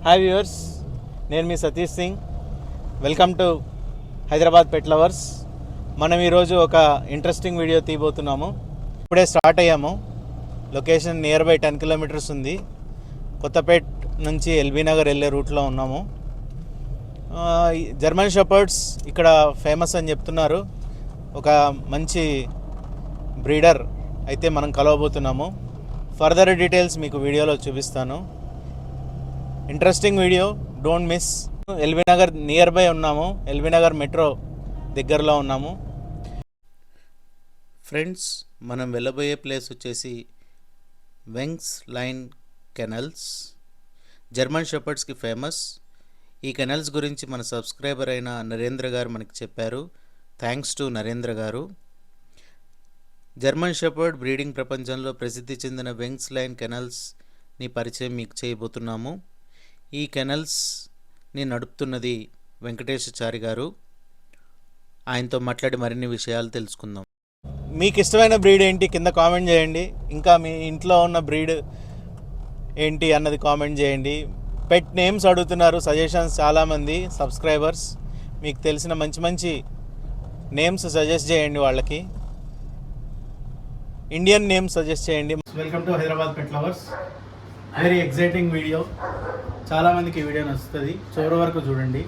Hi viewers, నేను మీ Satish Singh. Welcome to Hyderabad pet lovers. మనం ఈరోజు ఒక ఇంట్రెస్టింగ్ వీడియో తీయబోతున్నాము. ఇప్పుడే స్టార్ట్ అయ్యాము. లొకేషన్ నియర్ బై 10 కిలోమీటర్స్ ఉంది. కొత్తపేట్ నుంచి ఎల్బీ నగర్ వెళ్ళే రూట్లో ఉన్నాము. జర్మన్ షెపర్డ్స్ ఇక్కడ ఫేమస్ అని చెప్తున్నారు. ఒక మంచి బ్రీడర్ అయితే మనం కలవబోతున్నాము. ఫర్దర్ డీటెయిల్స్ మీకు వీడియోలో చూపిస్తాను. Interesting video, don't miss. LB Nagar near by ఉన్నాము. ఎల్బీ నగర్ మెట్రో దగ్గరలో ఉన్నాము. ఫ్రెండ్స్, మనం వెళ్ళబోయే ప్లేస్ వచ్చేసి వెంగ్స్ లైన్ కెనల్స్. జర్మన్ షెపర్డ్స్కి ఫేమస్. ఈ కెనల్స్ గురించి మన సబ్స్క్రైబర్ అయిన నరేంద్ర గారు మనకి చెప్పారు. థ్యాంక్స్ టు నరేంద్ర గారు. జర్మన్ షెపర్డ్ బ్రీడింగ్ ప్రపంచంలో ప్రసిద్ధి చెందిన వెంగ్స్ లైన్ కెనల్స్ని పరిచయం మీకు చేయబోతున్నాము. ఈ కెనల్స్ని నడుపుతున్నది వెంకటేశాచారి గారు. ఆయనతో మాట్లాడి మరిన్ని విషయాలు తెలుసుకుందాం. మీకు ఇష్టమైన బ్రీడ్ ఏంటి కింద కామెంట్ చేయండి. ఇంకా మీ ఇంట్లో ఉన్న బ్రీడ్ ఏంటి అన్నది కామెంట్ చేయండి. పెట్ నేమ్స్ అడుగుతున్నారు, సజెషన్స్ చాలామంది సబ్స్క్రైబర్స్. మీకు తెలిసిన మంచి మంచి నేమ్స్ సజెస్ట్ చేయండి వాళ్ళకి. ఇండియన్ నేమ్స్ సజెస్ట్ చేయండి. Welcome to Hyderabad pet lovers. Very exciting video. చాలామందికి ఈ వీడియో నచ్చుతుంది. చివరి వరకు చూడండి.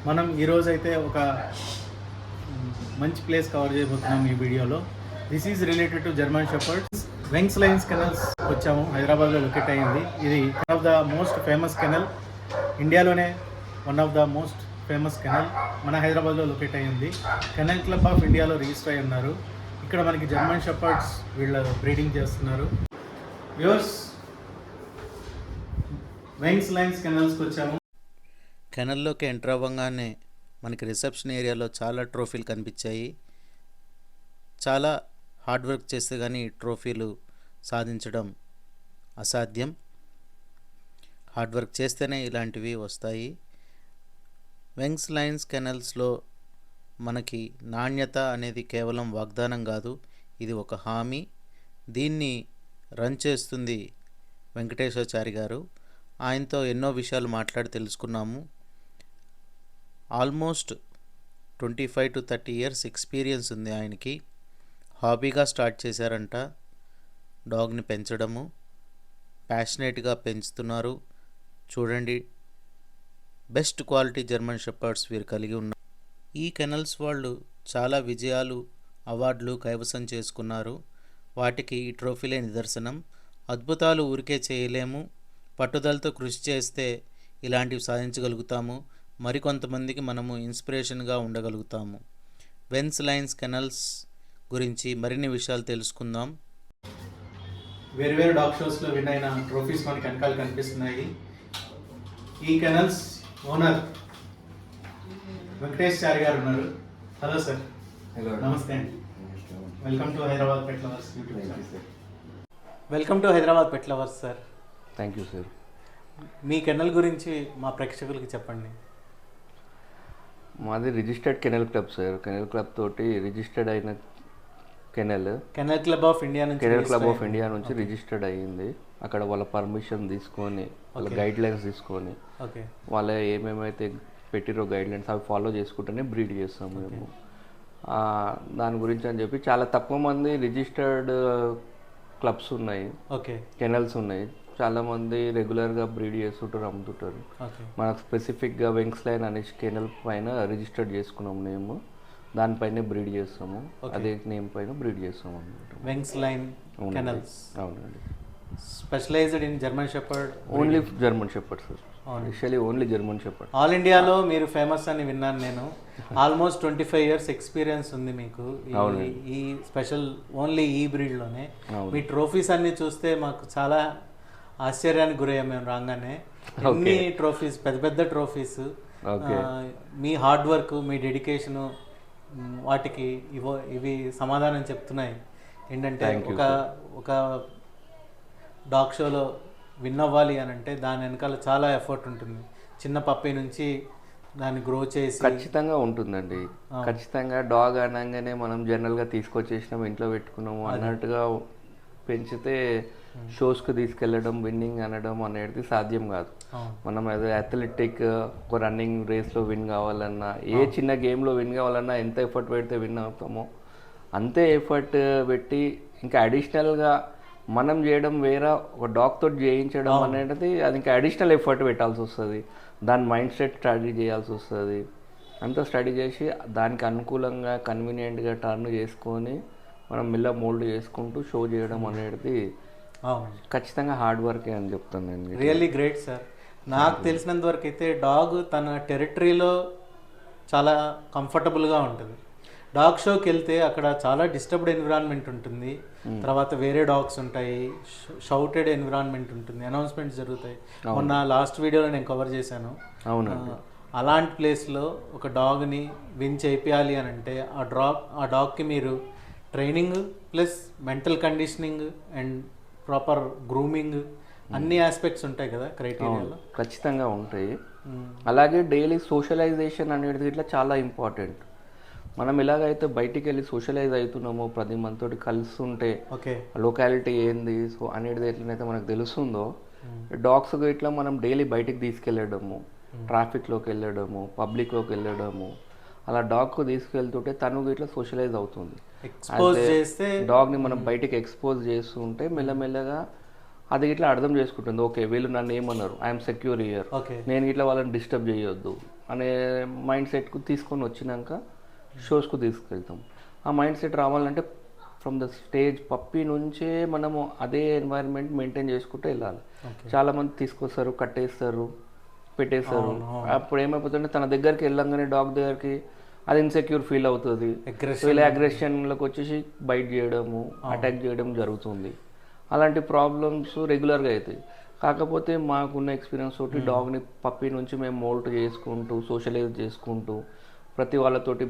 మనం ఈరోజు అయితే ఒక మంచి ప్లేస్ కవర్ చేయబోతున్నాం ఈ వీడియోలో. This is related to German shepherds. Vengs lines kennels వచ్చాము. హైదరాబాద్లో లొకేట్ అయ్యింది. ఇది one of the most famous kennel. ఇండియాలోనే one of the most famous kennel మన హైదరాబాద్లో లొకేట్ అయ్యింది. కెనల్ క్లబ్ ఆఫ్ ఇండియాలో రిజిస్టర్ అయి ఉన్నారు. ఇక్కడ మనకి జర్మన్ షెపర్డ్స్ వీళ్ళ బ్రీడింగ్ చేస్తున్నారు. వ్యూవర్స్, వెంగ్స్ లైన్స్ కెనల్స్కి వచ్చాము. కెనల్లోకి ఎంటర్ అవ్వగానే మనకి రిసెప్షన్ ఏరియాలో చాలా ట్రోఫీలు కనిపించాయి. చాలా హార్డ్ వర్క్ చేస్తే కానీ ట్రోఫీలు సాధించడం అసాధ్యం. హార్డ్ వర్క్ చేస్తేనే ఇలాంటివి వస్తాయి. వెంగ్స్ లైన్స్ కెనల్స్లో మనకి నాణ్యత అనేది కేవలం వాగ్దానం కాదు, ఇది ఒక హామీ. దీన్ని రన్ చేస్తుంది వెంకటేశాచారి గారు. ఆయనతో ఎన్నో విషయాలు మాట్లాడి తెలుసుకున్నాము. ఆల్మోస్ట్ 25 to 30 years ఎక్స్పీరియన్స్ ఉంది ఆయనకి. హాబీగా స్టార్ట్ చేశారంట డాగ్ని పెంచడము. ప్యాషనేట్గా పెంచుతున్నారు. చూడండి, బెస్ట్ క్వాలిటీ జర్మన్ షెపర్డ్స్ వీరు కలిగి ఉన్నారు. ఈ కెనల్స్ వాళ్ళు చాలా విజయాలు, అవార్డులు కైవసం చేసుకున్నారు. వాటికి ఈ ట్రోఫీలే నిదర్శనం. అద్భుతాలు ఊరికే చేయలేము, పట్టుదలతో కృషి చేస్తే ఇలాంటివి సాధించగలుగుతాము. మరికొంతమందికి మనము ఇన్స్పిరేషన్గా ఉండగలుగుతాము. వెంగ్స్ లైన్స్ కెనల్స్ గురించి మరిన్ని విషయాలు తెలుసుకుందాం. వేరు డాగ్ షోస్లో విన్ అయిన ట్రోఫీస్ మనకి వెనకాల కనిపిస్తున్నాయి. ఈ కెనల్స్ ఓనర్ వెంకటేశాచారి గారు ఉన్నారు. Hello sir. హలో, నమస్తే అండి. Welcome to Hyderabad pet lovers YouTube channel. Welcome to Hyderabad pet lovers sir. Thank you sir. మీ కెనల్ గురించి మా ప్రేక్షకులకి చెప్పండి. మాది registered kennel club sir. Kennel club తోటి రిజిస్టర్డ్ అయిన కెనల్ క్లబ్ ఆఫ్ ఇండియా నుంచి రిజిస్టర్డ్ అయ్యింది. అక్కడ వాళ్ళ పర్మిషన్ తీసుకొని, వాళ్ళ గైడ్ లైన్స్ తీసుకొని, వాళ్ళ ఏమేమైతే పెట్టిరో గైడ్ లైన్స్ అవి ఫాలో చేసుకుంటూనే బ్రీడ్ చేస్తాం మేము. దాని గురించి అని చెప్పి చాలా తక్కువ మంది రిజిస్టర్డ్ క్లబ్స్ ఉన్నాయి, కెనల్స్ ఉన్నాయి. చాలామంది రెగ్యులర్గా బ్రీడ్ చేస్తుంటారు, అమ్ముతుంటారు. మనకు స్పెసిఫిక్గా వెంగ్స్ లైన్ అనే కెనల్ పైన రిజిస్టర్డ్ చేసుకున్నాం నేమ్. దానిపైనే బ్రీడ్ చేస్తాము. అదే నేమ్ పైన బ్రీడ్ చేస్తాము అనమాట. వెంగ్స్ లైన్ కెనల్స్. అవునండి. Specialized in German shepherd. Only German shepherd sir. Specially only German shepherd. All ఇండియాలో మీరు ఫేమస్ అని విన్నాను నేను. ఆల్మోస్ట్ 25 years ఎక్స్పీరియన్స్ ఉంది మీకు ఈ స్పెషల్ ఓన్లీ ఈ బ్రీడ్లోనే. మీ ట్రోఫీస్ అన్ని చూస్తే మాకు చాలా ఆశ్చర్యానికి గురయ్యాం మేము రాగానే. ఎన్ని ట్రోఫీస్, పెద్ద పెద్ద ట్రోఫీస్. మీ హార్డ్ వర్క్, మీ డెడికేషను వాటికి ఇవి సమాధానం చెప్తున్నాయి. ఏంటంటే ఒక డాగ్ షోలో విన్ అవ్వాలి అని అంటే దాని వెనకాల చాలా ఎఫర్ట్ ఉంటుంది. చిన్న పప్పి నుంచి దాన్ని గ్రో చేసి ఖచ్చితంగా ఉంటుందండి. ఖచ్చితంగా డాగ్ అనగానే మనం జనరల్గా తీసుకొచ్చేసినాము, ఇంట్లో పెట్టుకున్నాము అన్నట్టుగా పెంచితే షోస్కి తీసుకెళ్ళడం విన్నింగ్ అనడం అనేది సాధ్యం కాదు. మనం ఏదో అథ్లెటిక్ ఒక రన్నింగ్ రేస్లో విన్ కావాలన్నా, ఏ చిన్న గేమ్లో విన్ కావాలన్నా ఎంత ఎఫర్ట్ పెడితే విన్ అవుతామో అంతే ఎఫర్ట్ పెట్టి ఇంకా అడిషనల్గా మనం చేయడం వేరే ఒక డాక్తో చేయించడం అనేది అది ఇంకా అడిషనల్ ఎఫర్ట్ పెట్టాల్సి వస్తుంది. దాని మైండ్ సెట్ స్టడీ చేయాల్సి వస్తుంది. అంతా స్టడీ చేసి దానికి అనుకూలంగా కన్వీనియంట్గా టర్న్ చేసుకొని మనం మిల్ల మోల్డ్ చేసుకుంటూ షో చేయడం అనేది ఖచ్చితంగా హార్డ్ వర్కే అని చెప్తాను నేను. Really great sir. నాకు తెలిసినంత వరకు అయితే డాగ్ తన టెరిటరీలో చాలా కంఫర్టబుల్గా ఉంటుంది. డాగ్ షోకి వెళ్తే అక్కడ చాలా డిస్టర్బ్డ్ ఎన్విరాన్మెంట్ ఉంటుంది, తర్వాత వేరే డాగ్స్ ఉంటాయి, షౌటెడ్ ఎన్విరాన్మెంట్ ఉంటుంది, అనౌన్స్మెంట్స్ జరుగుతాయి. మొన్న లాస్ట్ వీడియోలో నేను కవర్ చేశాను. అలాంటి ప్లేస్లో ఒక డాగ్ని విన్ చేయాలి అని అంటే ఆ డాగ్కి మీరు training plus mental conditioning and proper grooming అన్ని ఆస్పెక్ట్స్ ఉంటాయి కదా క్రైటీరియాలో. ఖచ్చితంగా ఉంటాయి. అలాగే డైలీ సోషలైజేషన్ అనేది ఇట్లా చాలా ఇంపార్టెంట్. మనం ఎలాగైతే బయటికి వెళ్ళి సోషలైజ్ అవుతున్నామో 10 మందితోటి కలుస్తుంటే లొకాలిటీ ఏంది సో అనేది ఎట్లనైతే మనకు తెలుస్తుందో, డాగ్స్ ఇట్లా మనం డైలీ బయటికి తీసుకెళ్ళడము, ట్రాఫిక్లోకి వెళ్ళడము, పబ్లిక్లోకి వెళ్ళడము, అలా డాగ్కు తీసుకెళ్తుంటే తను ఇట్లా సోషలైజ్ అవుతుంది. డాగ్ని మనం బయటికి ఎక్స్పోజ్ చేస్తుంటే మెల్లమెల్లగా అది ఇట్లా అర్థం చేసుకుంటుంది. ఓకే వీళ్ళు నన్ను ఏమన్నారు, ఐఎమ్ సెక్యూర్ ఇయర్, నేను ఇట్లా వాళ్ళని డిస్టర్బ్ చేయొద్దు అనే మైండ్ సెట్కు తీసుకొని వచ్చినాక షోస్కు తీసుకెళ్తాం. ఆ మైండ్ సెట్ రావాలంటే ఫ్రమ్ ద స్టేజ్ పప్పి నుంచే మనము అదే ఎన్వైరన్మెంట్ మెయింటైన్ చేసుకుంటూ వెళ్ళాలి. చాలామంది తీసుకొస్తారు, కట్టేస్తారు, పెట్టేస్తారు. అప్పుడు ఏమైపోతుందంటే తన దగ్గరికి వెళ్ళంగానే డాగ్ దగ్గరికి అది ఇన్సెక్యూర్ ఫీల్ అవుతుంది. వీళ్ళ అగ్రెషన్లోకి వచ్చేసి బైట్ చేయడము, అటాక్ చేయడం జరుగుతుంది. అలాంటి ప్రాబ్లమ్స్ రెగ్యులర్గా అవుతాయి. కాకపోతే మాకున్న ఎక్స్పీరియన్స్ తోటి డాగ్ని పప్పి నుంచి మేము మోల్ట్ చేసుకుంటూ సోషలైజ్ చేసుకుంటూ ప్రతి వాళ్ళతోటి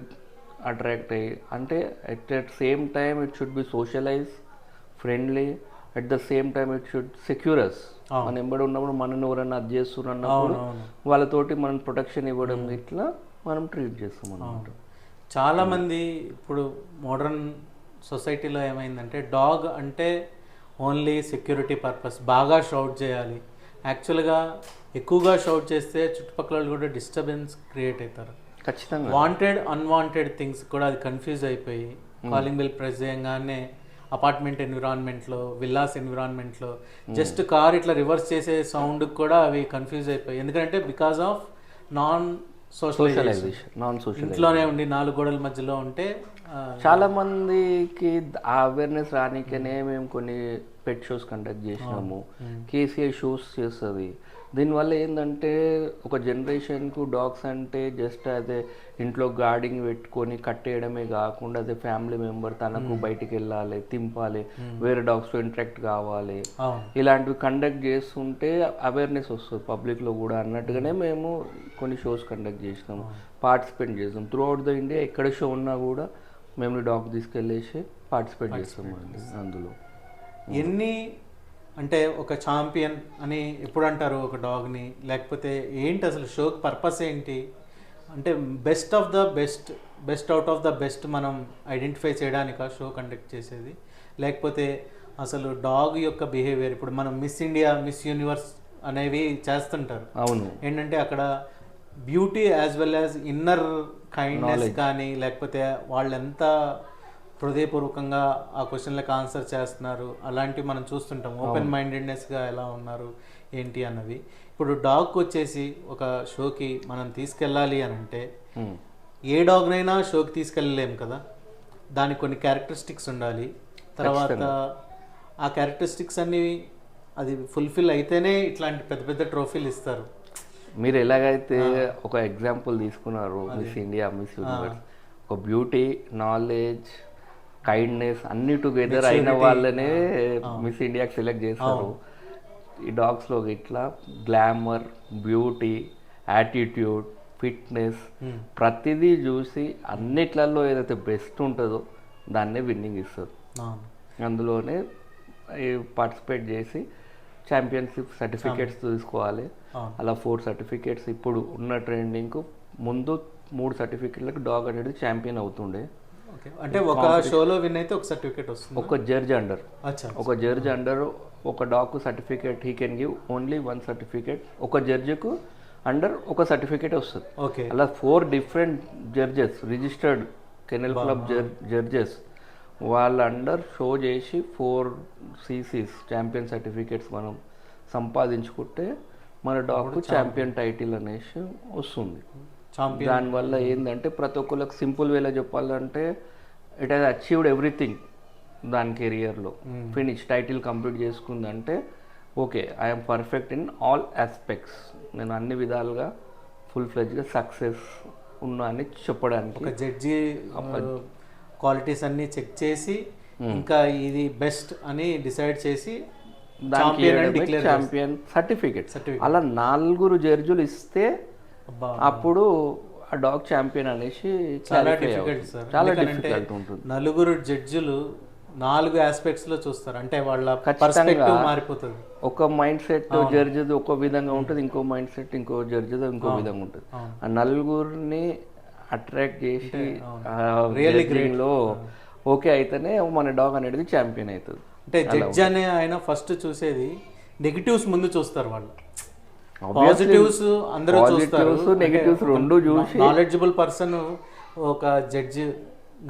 అట్రాక్ట్ అయ్యి, అంటే at same time it should be socialise, friendly, at the same time it should secure. మనం ఎంబడి ఉన్నప్పుడు మనల్ని ఎవరైనా అది చేస్తున్నారు అన్నప్పుడు వాళ్ళతోటి మనం ప్రొటెక్షన్ ఇవ్వడం ఇట్లా మనం ట్రీట్ చేస్తాం అన్నమాట. చాలామంది ఇప్పుడు మోడర్న్ సొసైటీలో ఏమైందంటే డాగ్ అంటే ఓన్లీ సెక్యూరిటీ పర్పస్, బాగా షౌట్ చేయాలి. యాక్చువల్గా ఎక్కువగా షౌట్ చేస్తే చుట్టుపక్కల వాళ్ళు కూడా డిస్టర్బెన్స్ క్రియేట్ అవుతారు. ఖచ్చితంగా వాంటెడ్ అన్వాంటెడ్ థింగ్స్ కూడా అది కన్ఫ్యూజ్ అయిపోయి కాలింగ్ బెల్ ప్రెస్ చేయగానే అపార్ట్మెంట్ ఎన్విరాన్మెంట్లో, విల్లాస్ ఎన్విరాన్మెంట్లో జస్ట్ కార్ ఇట్లా రివర్స్ చేసే సౌండ్ కూడా అవి కన్ఫ్యూజ్ అయిపోయి. ఎందుకంటే బికాస్ ఆఫ్ నాన్ సోషలైజేషన్, ఇంట్లోనే ఉండి 4 గోడల మధ్యలో ఉంటే. చాలా మందికి ఆ అవేర్నెస్ రానికనే మేము కొన్ని పెట్ షోస్ కండక్ట్ చేసినాము. కేసీఐ షోస్ చేస్తుంది. దీనివల్ల ఏంటంటే ఒక జనరేషన్కు డాగ్స్ అంటే జస్ట్ అదే ఇంట్లో గార్డింగ్ పెట్టుకొని కట్టేయడమే కాకుండా అదే ఫ్యామిలీ మెంబర్, తనకు బయటికి వెళ్ళాలి, తింపాలి, వేరే డాగ్స్తో ఇంటరాక్ట్ కావాలి, ఇలాంటివి కండక్ట్ చేస్తుంటే అవేర్నెస్ వస్తుంది పబ్లిక్లో కూడా అన్నట్టుగానే మేము కొన్ని షోస్ కండక్ట్ చేసినాము, పార్టిసిపేట్ చేస్తాం. త్రూ అవుట్ ద ఇండియా ఎక్కడ షో ఉన్నా కూడా మేము డాగ్ తీసుకెళ్ళేసి పార్టిసిపేట్ చేస్తామండి. అందులో ఎన్ని అంటే ఒక ఛాంపియన్ అని ఎప్పుడు అంటారు ఒక డాగ్ని, లేకపోతే ఏంటి అసలు షోకి పర్పస్ ఏంటి అంటే best of the best, best out of the best మనం ఐడెంటిఫై చేయడానికా షో కండక్ట్ చేసేది, లేకపోతే అసలు డాగ్ యొక్క బిహేవియర్? ఇప్పుడు మనం మిస్ ఇండియా, మిస్ యూనివర్స్ అనేవి చేస్తుంటారు. అవును, ఏంటంటే అక్కడ beauty as well as inner kindness కానీ, లేకపోతే వాళ్ళు ఎంత హృదయపూర్వకంగా ఆ క్వశ్చన్లకు ఆన్సర్ చేస్తున్నారు అలాంటివి మనం చూస్తుంటాం. ఓపెన్ మైండెడ్నెస్గా ఎలా ఉన్నారు ఏంటి అన్నవి. ఇప్పుడు డాగ్కి వచ్చేసి ఒక షోకి మనం తీసుకెళ్ళాలి అని అంటే ఏ డాగ్నైనా షోకి తీసుకెళ్ళలేము కదా, దానికి కొన్ని క్యారెక్టరిస్టిక్స్ ఉండాలి. తర్వాత ఆ క్యారెక్టరిస్టిక్స్ అన్ని అది ఫుల్ఫిల్ అయితేనే ఇట్లాంటి పెద్ద పెద్ద ట్రోఫీలు ఇస్తారు. మీరు ఎలాగైతే ఒక ఎగ్జాంపుల్ తీసుకున్నారు మిస్ ఇండియా, మిస్ యూనివర్స్, ఒక బ్యూటీ, నాలెడ్జ్, కైండ్నెస్ అన్ని టుగెదర్ అయిన వాళ్ళనే మిస్ ఇండియాకి సెలెక్ట్ చేస్తారు. ఈ డాగ్స్లో ఇట్లా గ్లామర్, బ్యూటీ, యాటిట్యూడ్, ఫిట్నెస్ ప్రతిదీ చూసి అన్నిట్లలో ఏదైతే బెస్ట్ ఉంటుందో దాన్నే విన్నింగ్ ఇస్తారు. అందులోనే పార్టిసిపేట్ చేసి ఛాంపియన్షిప్ సర్టిఫికేట్స్ తీసుకోవాలి. అలా 4 సర్టిఫికేట్స్ ఇప్పుడు ఉన్న ట్రెండింగ్కు ముందు 3 సర్టిఫికేట్లకు డాగ్ అనేది ఛాంపియన్ అవుతుండే. ఓకే, అంటే ఒక షోలో విన్ అయితే ఒక సర్టిఫికేట్ వస్తుంది. ఒక జడ్జ్ అండర్, అచ్చా, ఒక జడ్జ్ అండర్ ఒక డాగ్కు certificate he can give only 1 certificate. ఒక జడ్జికు అండర్ ఒక సర్టిఫికేట్ వస్తుంది. ఓకే, అలా 4 different judges, registered kennel club judges వాళ్ళ అండర్ షో చేసి 4 CCs ఛాంపియన్ సర్టిఫికేట్స్ మనం సంపాదించుకుంటే మన డాగ్కు ఛాంపియన్ టైటిల్ అనేసి వస్తుంది. దానివల్ల ఏంటంటే ప్రతి ఒక్కరికి సింపుల్ వేలో చెప్పాలంటే ఇట్ హ్యాస్ అచీవ్డ్ ఎవ్రీథింగ్ దాని కెరియర్లో. ఫినిష్ టైటిల్ కంప్లీట్ చేసుకుందంటే okay, I'm perfect in all aspects, నేను అన్ని విధాలుగా ఫుల్ ఫ్లెడ్జ్గా సక్సెస్ ఉన్నా అని చెప్పడానికి. ఒక జడ్జి క్వాలిటీస్ అన్ని చెక్ చేసి ఇంకా ఇది బెస్ట్ అని డిసైడ్ చేసి ఛాంపియన్ సర్టిఫికేట్ అలా 4 జడ్జిలు ఇస్తే అప్పుడు ఆ డాగ్ ఛాంపియన్ అనేసి చాలా డిఫికల్ట్ సార్. చాలా డిఫికల్ట్ ఉంటుంది. 4 జడ్జిలు 4 ఆస్పెక్ట్స్ లో చూస్తారు, అంటే వాళ్ళ పర్స్పెక్టివ్ మారిపోతుంది. ఒక మైండ్ సెట్ జడ్జిది ఒక విధంగా ఉంటుంది, ఇంకో మైండ్ సెట్ ఇంకో జడ్జిది ఇంకో విధంగా ఉంటుంది. ఆ 4ని అట్రాక్ట్ చేసి లో ఓకే అయితేనే మన డాగ్ అనేది ఛాంపియన్ అవుతుంది. అంటే జడ్జ్ అనే ఆయన ఫస్ట్ చూసేది నెగిటివ్స్ ముందు చూస్తారు, వాళ్ళు పాజిటివ్స్ అందరూ చూస్తారు, నెగిటివ్స్ రెండు చూసి నాలెడ్జబుల్ పర్సన్ ఒక జడ్జ్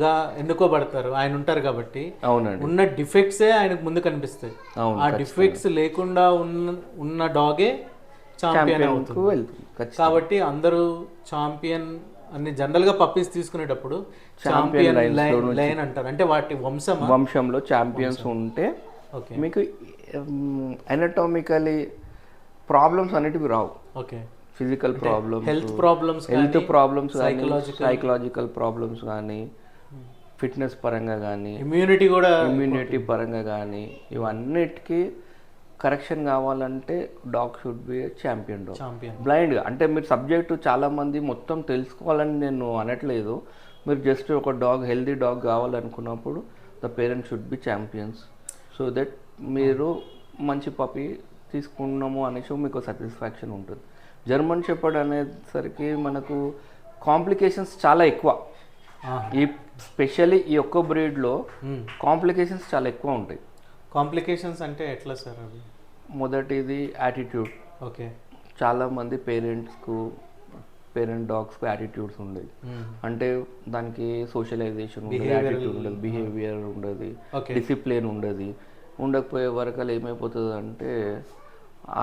గా ఎన్నుకోబడతారు, ఆయన ఉంటారు కాబట్టి. అవునండి, ఉన్న డిఫెక్ట్సే ఆయనకు ముందు కనిపిస్తాయి. ఆ డిఫెక్ట్స్ లేకుండా ఉన్న డాగే ఛాంపియన్ అవుతుంది. కాబట్టి అందరూ ఛాంపియన్ అన్ని జనరల్ గా పప్పీస్ తీసుకునేటప్పుడు ఛాంపియన్ లైన్ అంటారు, అంటే వాటి వంశంలో ఛాంపియన్స్ ఉంటే మీకు ఎనటామికలీ ప్రాబ్లమ్స్ అనేటివి రావు. Okay, physical problems, health problems, psychological problems కానీ, ఫిట్నెస్ పరంగా కానీ, ఇమ్యూనిటీ పరంగా కానీ, ఇవన్నిటికీ కరెక్షన్ కావాలంటే dog should be champion dog. బ్లైండ్గా అంటే మీరు సబ్జెక్టు చాలామంది మొత్తం తెలుసుకోవాలని నేను అనట్లేదు. మీరు జస్ట్ ఒక డాగ్ హెల్దీ డాగ్ కావాలనుకున్నప్పుడు the parents should be champions, so that మీరు మంచి పప్పీ తీసుకున్నాము అనేసి మీకు సాటిస్ఫాక్షన్ ఉంటుంది. జర్మన్ షెపర్డ్ అనేసరికి మనకు కాంప్లికేషన్స్ చాలా ఎక్కువ. ఈ స్పెషల్లీ ఈ ఒక్క బ్రీడ్లో కాంప్లికేషన్స్ చాలా ఎక్కువ ఉంటాయి. కాంప్లికేషన్స్ అంటే ఎట్లా సార్ అవి? మొదటిది యాటిట్యూడ్. ఓకే, చాలామంది పేరెంట్ డాగ్స్కి యాటిట్యూడ్స్ ఉండేవి, అంటే దానికి సోషలైజేషన్ ఉండదు, యాటిట్యూడ్ ఉండదు, బిహేవియర్ ఉండదు, డిసిప్లిన్ ఉండదు. ఉండకపోయే వరకు ఏమైపోతుంది అంటే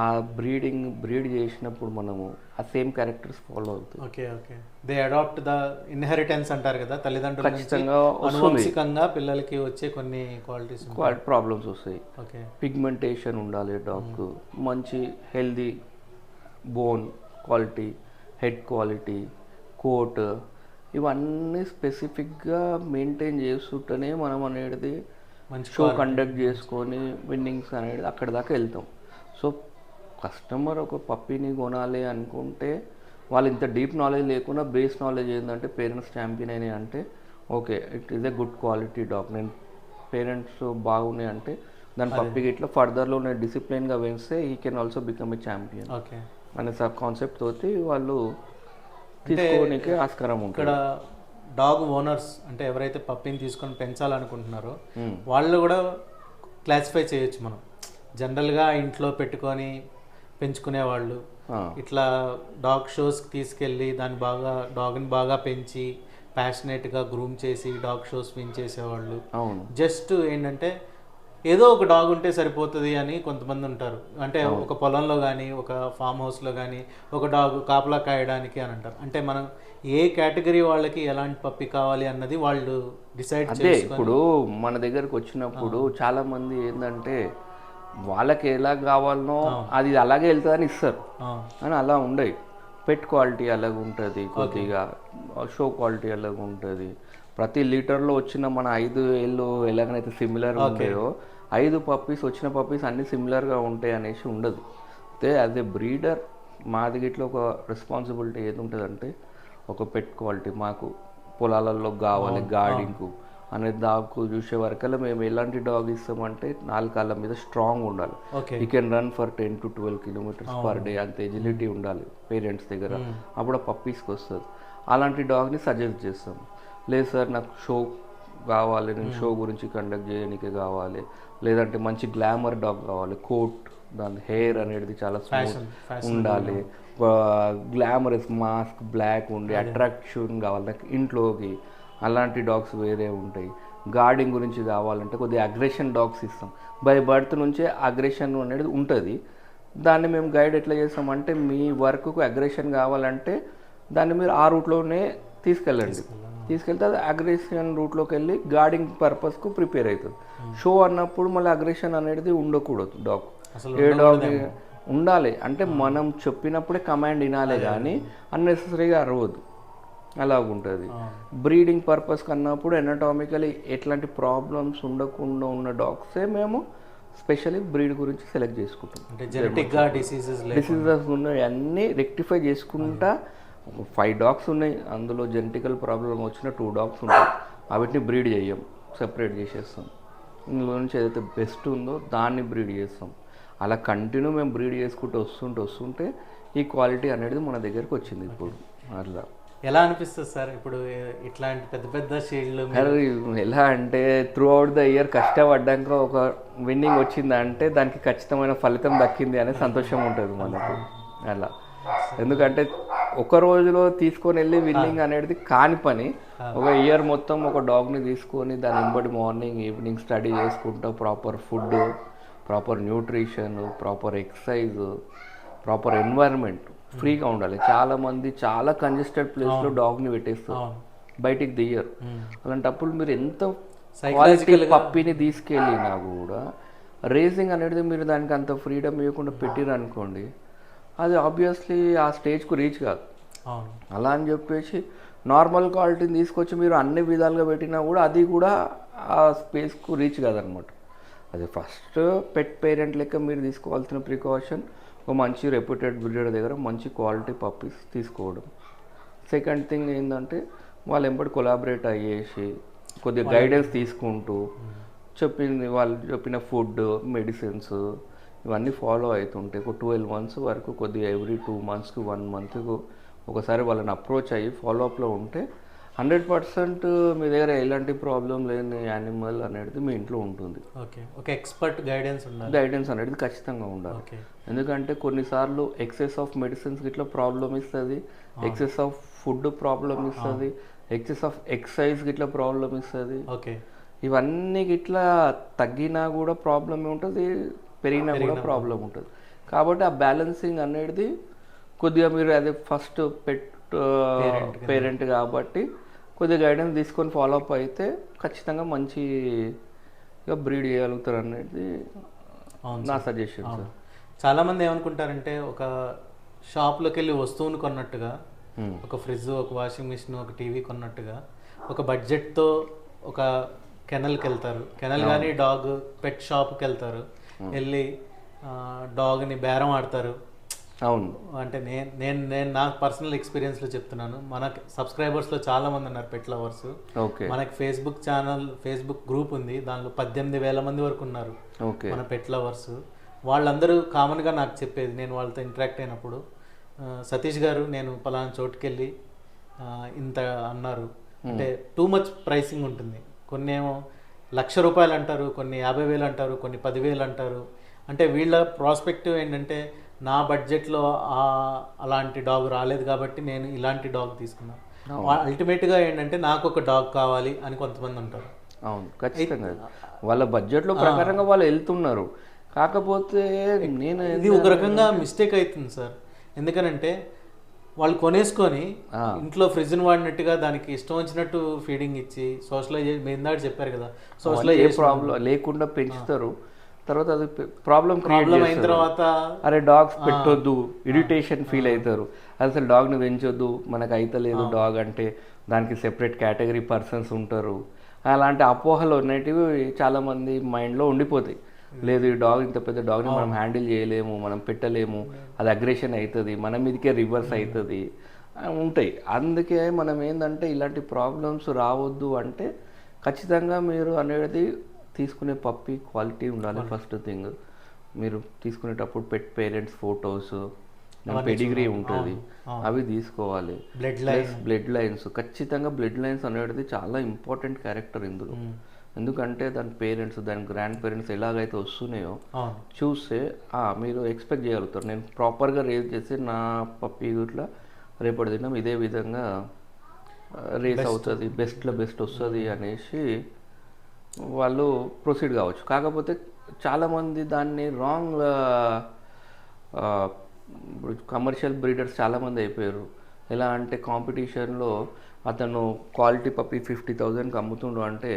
ఆ బ్రీడ్ చేసినప్పుడు మనము ఆ సేమ్ క్యారెక్టర్స్ ఫాలో అవుతాయి. Okay okay, they adopt the inheritance అంటారు కదా, తల్లిదండ్రులు ఖచ్చితంగా అనువంశికంగా పిల్లలకి వచ్చే కొన్ని క్వాలిటీస్ ప్రాబ్లమ్స్ వస్తాయి. ఓకే, పిగ్మెంటేషన్ ఉండాలి డాగ్కు, మంచి healthy bone quality, head quality, coat, ఇవన్నీ స్పెసిఫిక్గా మెయింటైన్ చేస్తుంటేనే మనం అనేది షో కండక్ట్ చేసుకొని విన్నింగ్స్ అనేది అక్కడ దాకా వెళ్తాం. సో కస్టమర్ ఒక పప్పీని కొనాలి అనుకుంటే వాళ్ళు ఇంత డీప్ నాలెడ్జ్ లేకుండా బేస్ నాలెడ్జ్ ఏంటంటే పేరెంట్స్ ఛాంపియన్ అయినాయి అంటే okay it is a good quality dog, నేను పేరెంట్స్ బాగున్నాయి అంటే దాని పప్పికి ఇట్లా ఫర్దర్లో నేను డిసిప్లిన్గా వేస్తే ఈ can also become a champion అనే కాన్సెప్ట్ తోటి వాళ్ళు తీసుకోవడానికి ఆస్కారం ఉంటుంది. ఇక్కడ డాగ్ ఓనర్స్ అంటే ఎవరైతే పప్పీని తీసుకొని పెంచాలనుకుంటున్నారో వాళ్ళు కూడా క్లాసిఫై చేయొచ్చు. మనం జనరల్గా ఇంట్లో పెట్టుకొని పెంచుకునే వాళ్ళు, ఇట్లా డాగ్ షోస్కి తీసుకెళ్ళి డాగ్ని బాగా పెంచి ప్యాషనేట్గా గ్రూమ్ చేసి డాగ్ షోస్ విన్ చేసేవాళ్ళు. జస్ట్ ఏంటంటే ఏదో ఒక డాగ్ ఉంటే సరిపోతుంది అని కొంతమంది ఉంటారు, అంటే ఒక పొలంలో కానీ ఒక ఫామ్ హౌస్లో కానీ ఒక డాగ్ కాపలా కాయడానికి అని అంటారు. అంటే మనం ఏ కేటగిరీ వాళ్ళకి ఎలాంటి పప్పి కావాలి అన్నది వాళ్ళు డిసైడ్ చేస్తే ఇప్పుడు మన దగ్గరకు వచ్చినప్పుడు చాలా మంది ఏంటంటే వాళ్ళకి ఎలా కావాలనో అది అలాగే వెళ్తుందని ఇస్తారు అని అలా ఉండవు. పెట్ క్వాలిటీ అలాగ ఉంటుంది, కొద్దిగా షో క్వాలిటీ అలాగ ఉంటుంది. ప్రతి లీటర్లో వచ్చిన మన 5 ఏళ్ళు ఎలాగనైతే సిమిలర్గా ఉంటాయో 5 పప్పీస్ వచ్చిన పప్పీస్ అన్నీ సిమిలర్గా ఉంటాయి అనేసి ఉండదు. అయితే యాజ్ ఏ బ్రీడర్ మాది గిట్ల ఒక రెస్పాన్సిబిలిటీ ఏది ఉంటుందంటే ఒక పెట్ క్వాలిటీ మాకు పొలాలలో కావాలి గార్డింగ్కు అనే డాగ్ చూసే వరకల్లా మేము ఎలాంటి డాగ్ ఇస్తామంటే 4 కాళ్ళ మీద స్ట్రాంగ్ ఉండాలి. You can run for 10 to 12 kilometers per day, అంత ఎజిలిటీ ఉండాలి పేరెంట్స్ దగ్గర, అప్పుడు పప్పీస్కి వస్తుంది. అలాంటి డాగ్ని సజెస్ట్ చేస్తాం. లేదు సార్ నాకు షో కావాలి, నేను షో గురించి కండక్ట్ చేయడానికి కావాలి, లేదంటే మంచి గ్లామర్ డాగ్ కావాలి, కోట్ దాని హెయిర్ అనేది చాలా స్మూత్ ఉండాలి, గ్లామరస్ మాస్క్ బ్లాక్ ఉండి అట్రాక్షన్ కావాలి నాకు ఇంట్లోకి, అలాంటి డాగ్స్ వేరే ఉంటాయి. గార్డింగ్ గురించి కావాలంటే కొద్దిగా అగ్రెషన్ డాగ్స్ ఇస్తాం. బై బర్త్ నుంచే అగ్రెషన్ అనేది ఉంటుంది. దాన్ని మేము గైడ్ ఎట్లా చేస్తామంటే మీ వర్క్కు అగ్రెషన్ కావాలంటే దాన్ని మీరు ఆ రూట్లోనే తీసుకెళ్తే అది అగ్రెషన్ రూట్లోకి వెళ్ళి గార్డింగ్ పర్పస్కు ప్రిపేర్ అవుతుంది. షో అన్నప్పుడు మళ్ళీ అగ్రెషన్ అనేది ఉండకూడదు. డాగ్ ఏ డాగ్ ఉండాలి అంటే మనం చెప్పినప్పుడే కమాండ్ వినాలే కానీ అన్నెసెసరీగా అరవద్దు, అలాగుంటుంది. బ్రీడింగ్ పర్పస్కి అన్నప్పుడు ఎనటామికలీ ఎట్లాంటి ప్రాబ్లమ్స్ ఉండకుండా ఉన్న డాగ్సే మేము స్పెషల్లీ బ్రీడ్ గురించి సెలెక్ట్ చేసుకుంటాం. డిసీజెస్ ఉన్నాయి అన్నీ రెక్టిఫై చేసుకుంటా. 5 డాగ్స్ ఉన్నాయి, అందులో జెనెటికల్ ప్రాబ్లం వచ్చిన 2 డాగ్స్ ఉంటాయి, వాటిని బ్రీడ్ చేయం, సెపరేట్ చేసేస్తాం. ఇందులో నుంచి ఏదైతే బెస్ట్ ఉందో దాన్ని బ్రీడ్ చేస్తాం. అలా కంటిన్యూ మేము బ్రీడ్ చేసుకుంటూ వస్తుంటే ఈ క్వాలిటీ అనేది మన దగ్గరికి వచ్చింది. ఇప్పుడు అట్లా ఎలా అనిపిస్తుంది సార్ ఇప్పుడు ఇట్లాంటి పెద్ద పెద్ద షీల్డ్లు? ఎలా అంటే త్రూ అవుట్ ద ఇయర్ కష్టపడ్డాక ఒక విన్నింగ్ వచ్చిందంటే దానికి ఖచ్చితమైన ఫలితం దక్కింది అనే సంతోషం ఉంటుంది మనకు. అలా ఎందుకంటే ఒక రోజులో తీసుకొని వెళ్ళి విన్నింగ్ అనేది కాని పని. ఒక ఇయర్ మొత్తం ఒక డాగ్ని తీసుకొని దాని వెంబడి మార్నింగ్ ఈవినింగ్ స్టడీ చేసుకుంటూ proper food, proper nutrition, proper exercise, proper environment ఫ్రీగా ఉండాలి. చాలామంది చాలా కంజెస్టెడ్ ప్లేస్లో డాగ్ని పెట్టేస్తారు, బయటికి దియ్యరు. అలాంటప్పుడు మీరు ఎంత క్వాలిటీ పప్పిని తీసుకెళ్ళినా కూడా రేసింగ్ అనేది మీరు దానికి అంత ఫ్రీడమ్ ఇవ్వకుండా పెట్టిరు అనుకోండి, అది ఆబ్వియస్లీ ఆ స్టేజ్కు రీచ్ కాదు. అలా అని చెప్పేసి నార్మల్ క్వాలిటీని తీసుకొచ్చి మీరు అన్ని విధాలుగా పెట్టినా కూడా అది కూడా ఆ స్పేస్కు రీచ్ కాదనమాట. అది ఫస్ట్ పెట్ పేరెంట్ లెక్క మీరు తీసుకోవాల్సిన ప్రికాషన్ ఒక మంచి రెప్యూటెడ్ బ్రీడర్ దగ్గర మంచి క్వాలిటీ పప్పీస్ తీసుకోవడం. సెకండ్ థింగ్ ఏంటంటే వాళ్ళు ఎంబడి కొలాబరేట్ అయ్యేసి కొద్దిగా గైడెన్స్ తీసుకుంటూ వాళ్ళు చెప్పిన ఫుడ్, మెడిసిన్స్ ఇవన్నీ ఫాలో అవుతుంటే ఒక 12 months వరకు కొద్దిగా ఎవ్రీ 2 monthsకి 1 monthకు ఒకసారి వాళ్ళని అప్రోచ్ అయ్యి ఫాలోఅప్లో ఉంటే 100% మీ దగ్గర ఎలాంటి ప్రాబ్లం లేని యానిమల్ అనేది మీ ఇంట్లో ఉంటుంది. ఒక ఎక్స్పర్ట్ గైడెన్స్ అనేది ఖచ్చితంగా ఉండాలి. ఎందుకంటే కొన్నిసార్లు ఎక్సెస్ ఆఫ్ మెడిసిన్స్ ఇట్లా ప్రాబ్లం ఇస్తుంది, ఎక్సెస్ ఆఫ్ ఫుడ్ ప్రాబ్లం ఇస్తుంది, ఎక్సెస్ ఆఫ్ ఎక్సర్సైజ్ ఇట్లా ప్రాబ్లం ఇస్తుంది. ఇవన్నీ ఇట్లా తగ్గినా కూడా ప్రాబ్లమే ఉంటుంది, పెరిగినా కూడా ప్రాబ్లం ఉంటుంది. కాబట్టి ఆ బ్యాలెన్సింగ్ అనేది కొద్దిగా మీరు అదే ఫస్ట్ పెట్ పేరెంట్ కాబట్టి కొద్దిగా గైడెన్స్ తీసుకొని ఫాలోఅప్ అయితే ఖచ్చితంగా మంచిగా బ్రీడ్ చేయగలుగుతారు అనేది నా సజెషన్ సార్. చాలామంది ఏమనుకుంటారంటే ఒక షాప్లోకి వెళ్ళి వస్తువుని కొన్నట్టుగా, ఒక ఫ్రిడ్జ్, ఒక వాషింగ్ మిషన్, ఒక టీవీ కొన్నట్టుగా ఒక బడ్జెట్తో ఒక కెనల్కి వెళ్తారు. కెనల్ కానీ డాగ్ పెట్ షాప్కి వెళ్తారు, వెళ్ళి డాగ్ని బేరం ఆడతారు. అవును, అంటే నేను నా పర్సనల్ ఎక్స్పీరియన్స్లో చెప్తున్నాను. మన సబ్స్క్రైబర్స్లో చాలామంది ఉన్నారు పెట్ లవర్స్. మనకి ఫేస్బుక్ గ్రూప్ ఉంది, దానిలో 18,000 మంది వరకు ఉన్నారు మన పెట్ లవర్స్. వాళ్ళందరూ కామన్గా నాకు చెప్పేది, నేను వాళ్ళతో ఇంటరాక్ట్ అయినప్పుడు, సతీష్ గారు నేను పలానా చోటుకెళ్ళి ఇంత అన్నారు అంటే టూ మచ్ ప్రైసింగ్ ఉంటుంది. కొన్ని ఏమో ₹1,00,000 అంటారు, కొన్ని 50,000 అంటారు, కొన్ని 10,000 అంటారు. అంటే వీళ్ళ ప్రాస్పెక్టివ్ ఏంటంటే నా బడ్జెట్లో అలాంటి డాగ్ రాలేదు కాబట్టి నేను ఇలాంటి డాగ్ తీసుకున్నాను. అల్టిమేట్గా ఏంటంటే నాకు ఒక డాగ్ కావాలి అని కొంతమంది ఉంటారు. అవును, ఖచ్చితంగా వాళ్ళ బడ్జెట్లో ప్రకారంగా వాళ్ళు వెళ్తున్నారు. కాకపోతే నేను ఇది ఒక రకంగా మిస్టేక్ అవుతుంది సార్. ఎందుకనంటే వాళ్ళు కొనేసుకొని ఇంట్లో ఫ్రిడ్జ్ని వాడినట్టుగా దానికి ఇష్టం వచ్చినట్టు ఫీడింగ్ ఇచ్చి సోషలైజేషన్, మీరు ఇందాక చెప్పారు కదా, సోషలైజేషన్ ప్రాబ్లం లేకుండా పెంచుతారు. తర్వాత అది ప్రాబ్లం అయిన తర్వాత అరే డాగ్స్ పెట్టొద్దు, ఇరిటేషన్ ఫీల్ అవుతారు. అసలు డాగ్ని పెంచొద్దు, మనకు అయితలేదు డాగ్ అంటే, దానికి సెపరేట్ కేటగిరీ పర్సన్స్ ఉంటారు. అలాంటి అపోహలు అనేటివి చాలామంది మైండ్లో ఉండిపోతాయి. లేదు ఈ డాగ్ ఇంత పెద్ద డాగ్ని మనం హ్యాండిల్ చేయలేము, మనం పెట్టలేము, అది అగ్రెషన్ అవుతుంది, మన మీదకే రివర్స్ అవుతుంది ఉంటాయి. అందుకే మనం ఏంటంటే ఇలాంటి ప్రాబ్లమ్స్ రావద్దు అంటే ఖచ్చితంగా మీరు అనేది తీసుకునే పప్పీ క్వాలిటీ ఉండాలి. ఫస్ట్ థింగ్, మీరు తీసుకునేటప్పుడు పెట్ పేరెంట్స్ ఫొటోస్ పెడిగ్రీ ఉంటుంది, అవి తీసుకోవాలి. బ్లడ్ ప్లస్ బ్లడ్ లైన్స్, ఖచ్చితంగా బ్లడ్ లైన్స్ అనేది చాలా ఇంపార్టెంట్ క్యారెక్టర్ ఇందులో. ఎందుకంటే దాని పేరెంట్స్, దాని గ్రాండ్ పేరెంట్స్ ఎలాగైతే వస్తున్నాయో చూస్తే మీరు ఎక్స్పెక్ట్ చేయగలుగుతారు, నేను ప్రాపర్గా రేస్ చేసి నా పప్పి ఇట్లా రేపటి దినం ఇదే విధంగా రేస్ అవుతుంది, బెస్ట్లో బెస్ట్ వస్తుంది అనేసి వాళ్ళు ప్రొసీడ్ కావచ్చు. కాకపోతే చాలామంది దాన్ని రాంగ్ కమర్షియల్ బ్రీడర్స్ చాలామంది అయిపోయారు. ఎలా అంటే కాంపిటీషన్లో అతను క్వాలిటీ పప్పి 50,000కి అమ్ముతుండు అంటే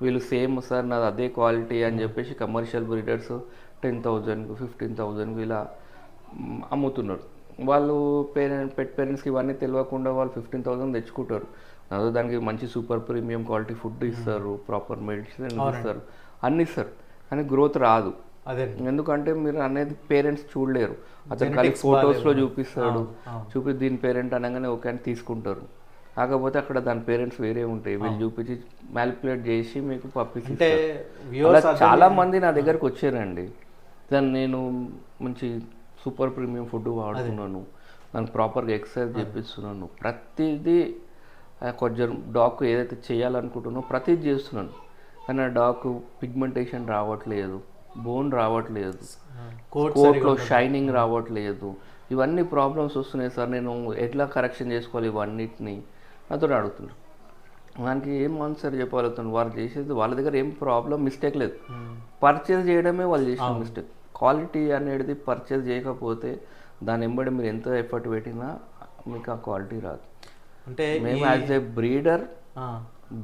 వీళ్ళు సేమ్ సార్ నాది అదే క్వాలిటీ అని చెప్పేసి కమర్షియల్ బ్రీడర్స్ 10,000కు 15,000కు ఇలా అమ్ముతున్నారు. వాళ్ళు పెట్ పేరెంట్స్కి ఇవన్నీ తెలియకుండా వాళ్ళు 15,000 తెచ్చుకుంటారు. అదే దానికి మంచి సూపర్ ప్రీమియం క్వాలిటీ ఫుడ్ ఇస్తారు, ప్రాపర్ మెడిసిన్ ఇస్తారు, అన్ని ఇస్తారు, కానీ గ్రోత్ రాదు. ఎందుకంటే మీరు అనేది పేరెంట్స్ చూడలేరు, అతను కలిసి ఫొటోస్లో చూపిస్తాడు, దీని పేరెంట్ అనగానే ఓకే అని తీసుకుంటారు. కాకపోతే అక్కడ దాని పేరెంట్స్ వేరే ఉంటాయి, వీళ్ళు చూపించి మ్యాలిపులేట్ చేసి మీకు పంపిస్తారు. చాలా మంది నా దగ్గరకు వచ్చారండి, దాన్ని నేను మంచి సూపర్ ప్రీమియం ఫుడ్ వాడుతున్నాను, దానికి ప్రాపర్గా ఎక్సర్సైజ్ చేపిస్తున్నాను, ప్రతిదీ కొంచెం డాగ్ ఏదైతే చేయాలనుకుంటున్నానో ప్రతిదీ చేస్తున్నాను, కానీ ఆ డాగ్ పిగ్మెంటేషన్ రావట్లేదు, బోన్ రావట్లేదు, కోట్లో షైనింగ్ రావట్లేదు, ఇవన్నీ ప్రాబ్లమ్స్ వస్తున్నాయి సార్, నేను ఎట్లా కరెక్షన్ చేసుకోవాలి ఇవన్నిటిని నాతో అడుగుతున్నారు. దానికి ఏం ఆన్సర్ చెప్పగలుగుతాను? వాళ్ళు చేసేది వాళ్ళ దగ్గర ఏం ప్రాబ్లం మిస్టేక్ లేదు, పర్చేజ్ చేయడమే వాళ్ళు చేసిన మిస్టేక్. క్వాలిటీ అనేది పర్చేజ్ చేయకపోతే దాని వెంబడి మీరు ఎంత ఎఫర్ట్ పెట్టినా మీకు ఆ క్వాలిటీ రాదు. అంటే మేము యాజ్ ఏ బ్రీడర్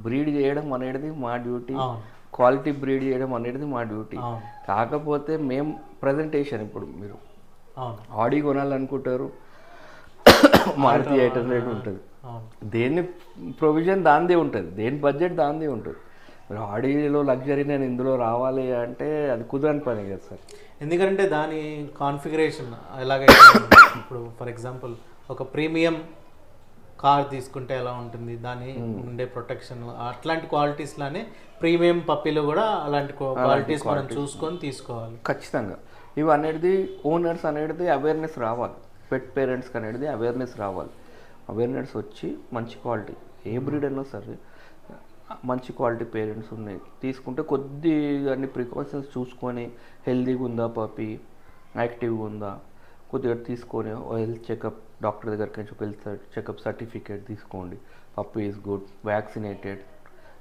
బ్రీడ్ చేయడం అనేది మా డ్యూటీ, క్వాలిటీ బ్రీడ్ చేయడం అనేది మా డ్యూటీ. కాకపోతే మేము ప్రజెంటేషన్, ఇప్పుడు మీరు ఆడి కొనాలనుకుంటారు, మారుతి 800 ఉంటుంది, దేని ప్రొవిజన్ దాందే ఉంటుంది, దేని బడ్జెట్ దాందే ఉంటుంది. మీరు ఆడిలో లగ్జరీ నేను ఇందులో రావాలి అంటే అది కుదరని పని కదా సార్. ఎందుకంటే దాని కాన్ఫిగరేషన్ ఎలాగైతే ఇప్పుడు ఫర్ ఎగ్జాంపుల్ ఒక ప్రీమియం కార్ తీసుకుంటే ఎలా ఉంటుంది, దాని ఉండే ప్రొటెక్షన్, అట్లాంటి క్వాలిటీస్లానే ప్రీమియం పప్పీలో కూడా అలాంటి క్వాలిటీస్ మనం చూసుకొని తీసుకోవాలి ఖచ్చితంగా. ఇవి అనేది ఓనర్స్ అనేది అవేర్నెస్ రావాలి, పెట్ పేరెంట్స్కి అనేది అవేర్నెస్ రావాలి. అవేర్నెస్ వచ్చి మంచి క్వాలిటీ ఏ బ్రీడ్ అయినా సరే మంచి క్వాలిటీ పేరెంట్స్ ఉన్నాయి తీసుకుంటే కొద్దిగా అన్ని ప్రికాషన్స్ చూసుకొని హెల్తీగా ఉందా పప్పీ, యాక్టివ్గా ఉందా కొద్దిగా తీసుకొని హెల్త్ చెకప్ డాక్టర్ దగ్గరికి హెల్త్ చెకప్ సర్టిఫికేట్ తీసుకోండి, పప్పీ ఈజ్ గుడ్, వ్యాక్సినేటెడ్,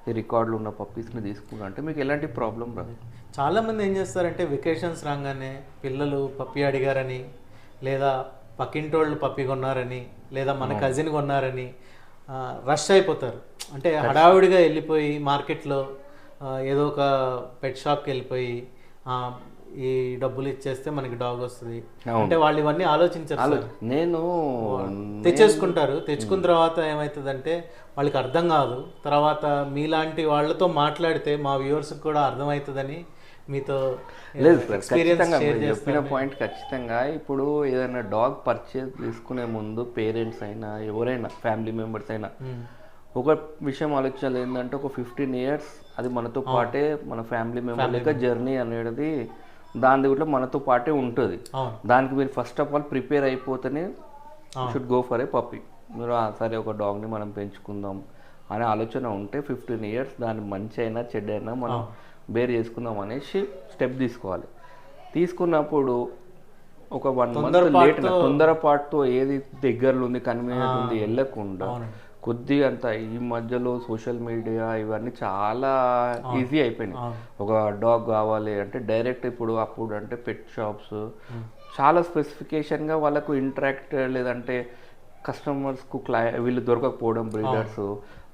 ఈ రికార్డులు ఉన్న పప్పీస్ని తీసుకుంటా అంటే మీకు ఎలాంటి ప్రాబ్లం రాదు. చాలామంది ఏం చేస్తారంటే వెకేషన్స్ రాగానే పిల్లలు పప్పీ అడిగారని, లేదా పక్కింటోళ్ళు పప్పీ కొన్నారని, లేదా మన కజిన్ కొన్నారని రష్ అయిపోతారు. అంటే హడావుడిగా వెళ్ళిపోయి మార్కెట్లో ఏదో ఒక పెట్ షాప్కి వెళ్ళిపోయి ఈ డబ్బులు ఇచ్చేస్తే మనకి డాగ్ వస్తుంది అంటే వాళ్ళు ఇవన్నీ ఆలోచించారు. నేను తెచ్చేసుకుంటారు, తెచ్చుకున్న తర్వాత ఏమవుతుందంటే వాళ్ళకి అర్థం కాదు. తర్వాత మీలాంటి వాళ్ళతో మాట్లాడితే మా వ్యూవర్స్కి కూడా అర్థమవుతుందని మీతో లేదు సార్, ఖచ్చితంగా చెప్పిన పాయింట్ ఖచ్చితంగా. ఇప్పుడు ఏదైనా డాగ్ పర్చేజ్ తీసుకునే ముందు పేరెంట్స్ అయినా ఎవరైనా ఫ్యామిలీ మెంబర్స్ అయినా ఒక విషయం ఆలోచనలు ఏంటంటే ఒక 15 years అది మనతో పాటే మన ఫ్యామిలీ మెంబర్ లెక్క జర్నీ అనేది దాని దగ్గర మనతో పాటే ఉంటుంది. దానికి మీరు ఫస్ట్ ఆఫ్ ఆల్ ప్రిపేర్ అయిపోతేనే should go for a puppy. మీరు సరే ఒక డాగ్ని మనం పెంచుకుందాం అనే ఆలోచన ఉంటే 15 years దాని మంచి అయినా చెడ్డ అయినా మనం బేర్ చేసుకుందాం అనేసి స్టెప్ తీసుకోవాలి. తీసుకున్నప్పుడు ఒక 1 month లేట్ తొందరపాటుతో ఏది దగ్గరలో ఉంది కన్వీనియంట్ ఉంది వెళ్ళకుండా కొద్దిగా అంత ఈ మధ్యలో సోషల్ మీడియా ఇవన్నీ చాలా ఈజీ అయిపోయినాయి. ఒక డాగ్ కావాలి అంటే డైరెక్ట్ ఇప్పుడు అప్పుడు అంటే పెట్ షాప్స్ చాలా స్పెసిఫికేషన్గా వాళ్ళకు ఇంటరాక్ట్ లేదంటే కస్టమర్స్కు వీళ్ళు దొరకకపోవడం, బ్రీడర్స్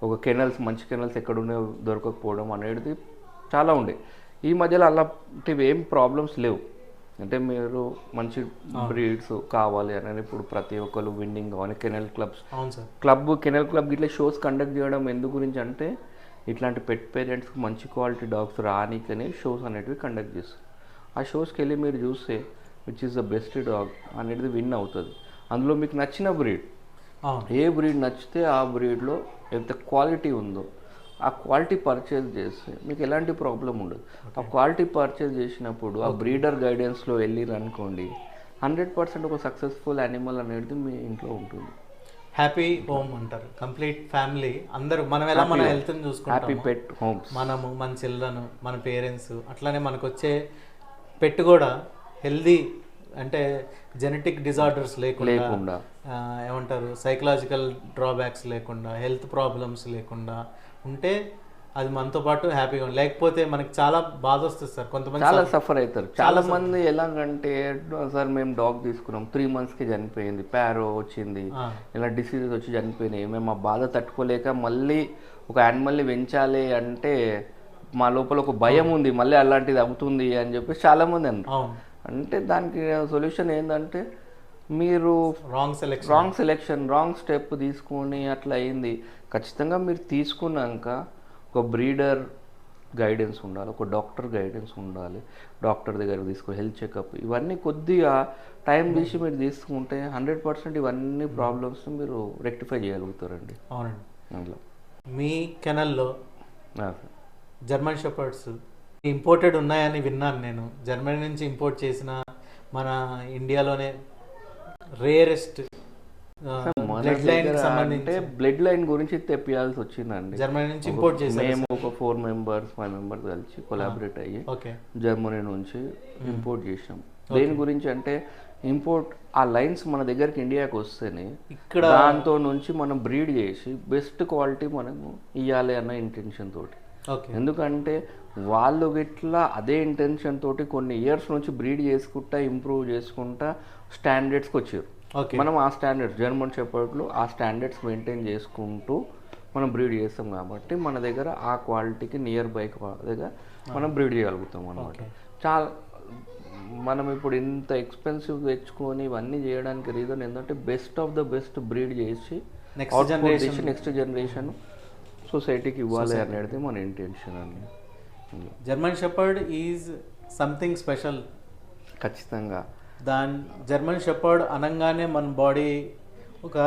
ఒక కెనల్స్ మంచి కెనల్స్ ఎక్కడున్నాయో దొరకకపోవడం అనేది చాలా ఉండే. ఈ మధ్యలో అలాంటివి ఏం ప్రాబ్లమ్స్ లేవు. అంటే మీరు మంచి బ్రీడ్స్ కావాలి అని ఇప్పుడు ప్రతి ఒక్కరు విన్నింగ్ కావాలి కెనల్ కెనల్ క్లబ్ ఇట్లా షోస్ కండక్ట్ చేయడం ఎందుకు గురించి అంటే ఇట్లాంటి పెట్ పేరెంట్స్కి మంచి క్వాలిటీ డాగ్స్ రానికనే షోస్ అనేటివి కండక్ట్ చేస్తారు. ఆ షోస్కి వెళ్ళి మీరు చూస్తే which is the best dog అనేది విన్ అవుతుంది. అందులో మీకు నచ్చిన బ్రీడ్, ఏ బ్రీడ్ నచ్చితే ఆ బ్రీడ్లో ఎంత క్వాలిటీ ఉందో ఆ క్వాలిటీ పర్చేజ్ చేస్తే మీకు ఎలాంటి ప్రాబ్లం ఉండదు. ఆ క్వాలిటీ పర్చేజ్ చేసినప్పుడు ఆ బ్రీడర్ గైడెన్స్లో వెళ్ళిరనుకోండి 100% ఒక సక్సెస్ఫుల్ యానిమల్ అనేది మీ ఇంట్లో ఉంటుంది. హ్యాపీ హోమ్ అంటారు. కంప్లీట్ ఫ్యామిలీ అందరూ మనం ఎలా మన హెల్త్ని హ్యాపీ చూసుకుంటాము, పెట్ హోమ్స్. మనము మన చిల్డ్రన్ మన పేరెంట్స్ అట్లానే మనకు వచ్చే పెట్ కూడా హెల్దీ అంటే జెనెటిక్ డిజార్డర్స్ లేకుండా ఏమంటారు సైకలాజికల్ డ్రాబ్యాక్స్ లేకుండా హెల్త్ ప్రాబ్లమ్స్ లేకుండా ఉంటే అది మనతో పాటు హ్యాపీగా ఉంది. లేకపోతే మనకి చాలా బాధ వస్తుంది సార్. కొంతమంది చాలా సఫర్ అవుతారు. చాలా మంది ఎలాగంటే సార్ మేము డాగ్ తీసుకున్నాం 3 monthsకి చనిపోయింది, ప్యారో వచ్చింది, ఇలా డిసీజెస్ వచ్చి చనిపోయినాయి, మేము ఆ బాధ తట్టుకోలేక మళ్ళీ ఒక యానిమల్ని పెంచాలి అంటే మా లోపల ఒక భయం ఉంది మళ్ళీ అలాంటిది అవుతుంది అని చెప్పి చాలామంది అన్నారు. అంటే దానికి సొల్యూషన్ ఏంటంటే మీరు రాంగ్ సెలెక్షన్ రాంగ్ స్టెప్ తీసుకొని అట్లా అయింది. ఖచ్చితంగా మీరు తీసుకున్నాక ఒక బ్రీడర్ గైడెన్స్ ఉండాలి, ఒక డాక్టర్ గైడెన్స్ ఉండాలి, డాక్టర్ దగ్గర తీసుకుని హెల్త్ చెకప్ ఇవన్నీ కొద్దిగా టైం తీసి మీరు తీసుకుంటే 100% ఇవన్నీ ప్రాబ్లమ్స్ మీరు రెక్టిఫై చేయగలుగుతారండి. అవునండి. అందులో మీ కెనల్లో జర్మన్ షెపర్డ్స్ ఇంపోర్టెడ్ ఉన్నాయని విన్నాను నేను. జర్మనీ నుంచి ఇంపోర్ట్ చేసిన మన ఇండియాలోనే రేరెస్ట్ బ్లడ్ లైన్ గురించి తెప్పియాల్సి వచ్చిందండి. జర్మనీ నుంచి ఇంపోర్ట్ చేసి మేము ఒక 4 members 5 members కలిసి కొలాబరేట్ అయ్యి జర్మనీ నుంచి ఇంపోర్ట్ చేసాం. దేని గురించి అంటే ఇంపోర్ట్ ఆ లైన్స్ మన దగ్గరికి ఇండియాకి వస్తేనే ఇక్కడ దాంతో నుంచి మనం బ్రీడ్ చేసి బెస్ట్ క్వాలిటీ మనము ఇవ్వాలి అన్న ఇంటెన్షన్ తోటి. ఎందుకంటే వాళ్ళు ఇట్లా అదే ఇంటెన్షన్ తోటి కొన్ని ఇయర్స్ నుంచి బ్రీడ్ చేసుకుంటా ఇంప్రూవ్ చేసుకుంటా స్టాండర్డ్స్కి వచ్చారు. మనం ఆ స్టాండర్డ్స్ జర్మన్ షెపర్డ్లో ఆ స్టాండర్డ్స్ మెయింటైన్ చేసుకుంటూ మనం బ్రీడ్ చేస్తాం కాబట్టి మన దగ్గర ఆ క్వాలిటీకి నియర్ బై దగ్గర మనం బ్రీడ్ చేయగలుగుతాం అన్నమాట. చాలా మనం ఇప్పుడు ఇంత ఎక్స్పెన్సివ్ తెచ్చుకొని ఇవన్నీ చేయడానికి రీజన్ ఏంటంటే best of the best breed చేసి నెక్స్ట్ జనరేషన్ సొసైటీకి ఇవ్వాలి అనేది మన ఇంటెన్షన్ అండి. German shepherd is something special. ఖచ్చితంగా జర్మన్ షెపర్డ్ అనగానే మన బాడీ ఒక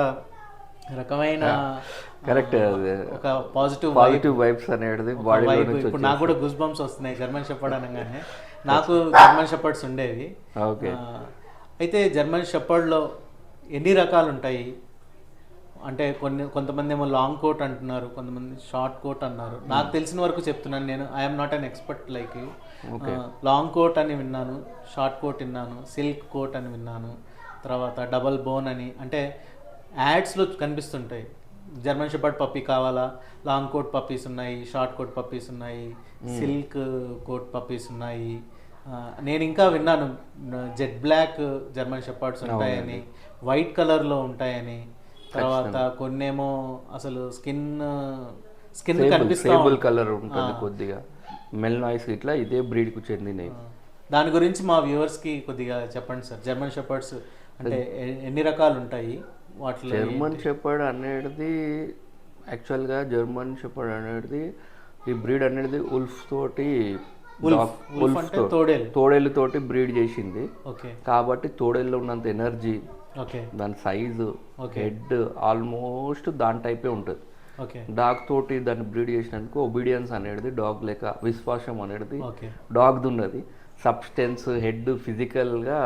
రకమైన కరెక్ట్ ఒక పాజిటివ్ వైబ్స్ అనేది బాడీలో నుంచి. ఇప్పుడు నాకు కూడా గూస్ బంప్స్ వస్తున్నాయి జర్మన్ షెపర్డ్ అనగానే. నాకు జర్మన్ షెపర్డ్స్ ఉండేవి. అయితే జర్మన్ షెపర్డ్లో ఎన్ని రకాలు ఉంటాయి అంటే కొంతమంది ఏమో లాంగ్ కోట్ అంటున్నారు, కొంతమంది షార్ట్ కోట్ అన్నారు. నాకు తెలిసిన వరకు చెప్తున్నాను నేను. I'm not an expert like you. Long coat అని విన్నాను, షార్ట్ కోట్ విన్నాను, సిల్క్ కోట్ అని విన్నాను, తర్వాత డబల్ బోన్ అని. అంటే యాడ్స్లో కనిపిస్తుంటాయి జర్మన్ షెపర్డ్ పప్పీ కావాలా, లాంగ్ కోట్ పప్పీస్ ఉన్నాయి, షార్ట్ కోట్ పప్పీస్ ఉన్నాయి, సిల్క్ కోట్ పప్పీస్ ఉన్నాయి. నేను ఇంకా విన్నాను జెట్ బ్లాక్ జర్మన్ షెపర్డ్స్ ఉంటాయని, వైట్ కలర్లో ఉంటాయని, తర్వాత కొన్నేమో అసలు స్కిన్ సేబుల్ కలర్ ఉంటుంది కొద్దిగా మెల్నాయిస్ ఇట్లా ఇదే బ్రీడ్ కు చెందినవి. దాని గురించి మా వ్యూవర్స్ కి కొద్దిగా చెప్పండి సార్. జర్మన్ షెపర్డ్స్ అంటే ఎన్ని రకాలు ఉంటాయి వాటిలో? జర్మన్ షెపర్డ్ అనేది యాక్చువల్గా జర్మన్ షెపర్డ్ అనేది ఈ బ్రీడ్ అనేది ఉల్ఫ్ తోటి తోడేళ్ళతోటి బ్రీడ్ చేసింది కాబట్టి తోడేళ్ళలో ఉన్నంత ఎనర్జీ, దాని సైజు, హెడ్ ఆల్మోస్ట్ దాని టైపే ఉంటుంది. డాగ్ తోటి దాన్ని బ్రీడ్ చేసినందుకు ఒబీడియన్స్ అనేది డాగ్ లేక విశ్వాసం అనేది డాగ్ది ఉన్నది. సబ్స్టెన్స్ హెడ్ ఫిజికల్గా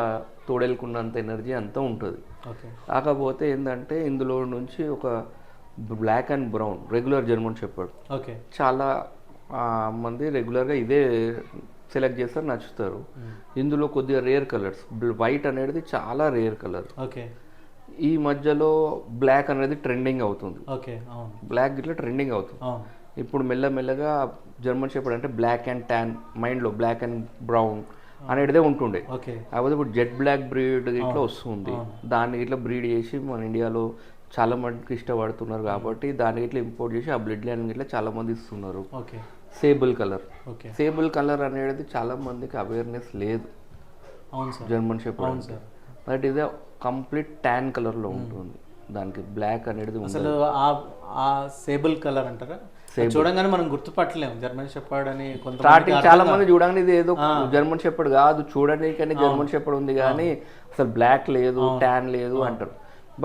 తోడేలుకున్నంత ఎనర్జీ అంతా ఉంటుంది. కాకపోతే ఏంటంటే ఇందులో నుంచి ఒక black and brown regular German shepherd చాలా మంది రెగ్యులర్గా ఇదే సెలెక్ట్ చేస్తారు, నచ్చుతారు. ఇందులో కొద్దిగా రేర్ కలర్స్, వైట్ అనేది చాలా రేర్ కలర్. ఈ మధ్యలో బ్లాక్ అనేది ట్రెండింగ్ అవుతుంది. బ్లాక్ ఇట్లా ట్రెండింగ్ అవుతుంది. ఇప్పుడు మెల్లమెల్లగా జర్మన్ షెపర్డ్ అంటే బ్లాక్ అండ్ ట్యాన్ మైండ్లో బ్లాక్ అండ్ బ్రౌన్ అనేటిదే ఉంటుండే. కాకపోతే ఇప్పుడు జెట్ బ్లాక్ బ్రీడ్ ఇట్లా వస్తుంది. దాన్ని ఇట్లా బ్రీడ్ చేసి మన ఇండియాలో చాలా మందికి ఇష్టపడుతున్నారు కాబట్టి దాన్ని ఇట్లా ఇంపోర్ట్ చేసి ఆ బ్లడ్ లైన్ ఇట్లా చాలా మంది ఇస్తున్నారు. సేబుల్ కలర్ అనేది చాలా మందికి అవేర్నెస్ లేదు జర్మన్ షెపర్డ్. బట్ ఇది కంప్లీట్ ట్యాన్ కలర్లో ఉంటుంది, దానికి బ్లాక్ అనేది అసలు ఆ సేబుల్ కలర్ అంటారా? చూడంగానే మనం గుర్తుపట్టలేము జర్మన్ షెపర్డ్ అని. స్టార్టింగ్ చాలా మంది చూడంగానే ఇది ఏదో జర్మన్ షెపర్డ్ కాదు, చూడడానికి కానీ జర్మన్ షెపర్డ్ ఉంది కానీ అసలు బ్లాక్ లేదు ట్యాన్ లేదు అంటారు.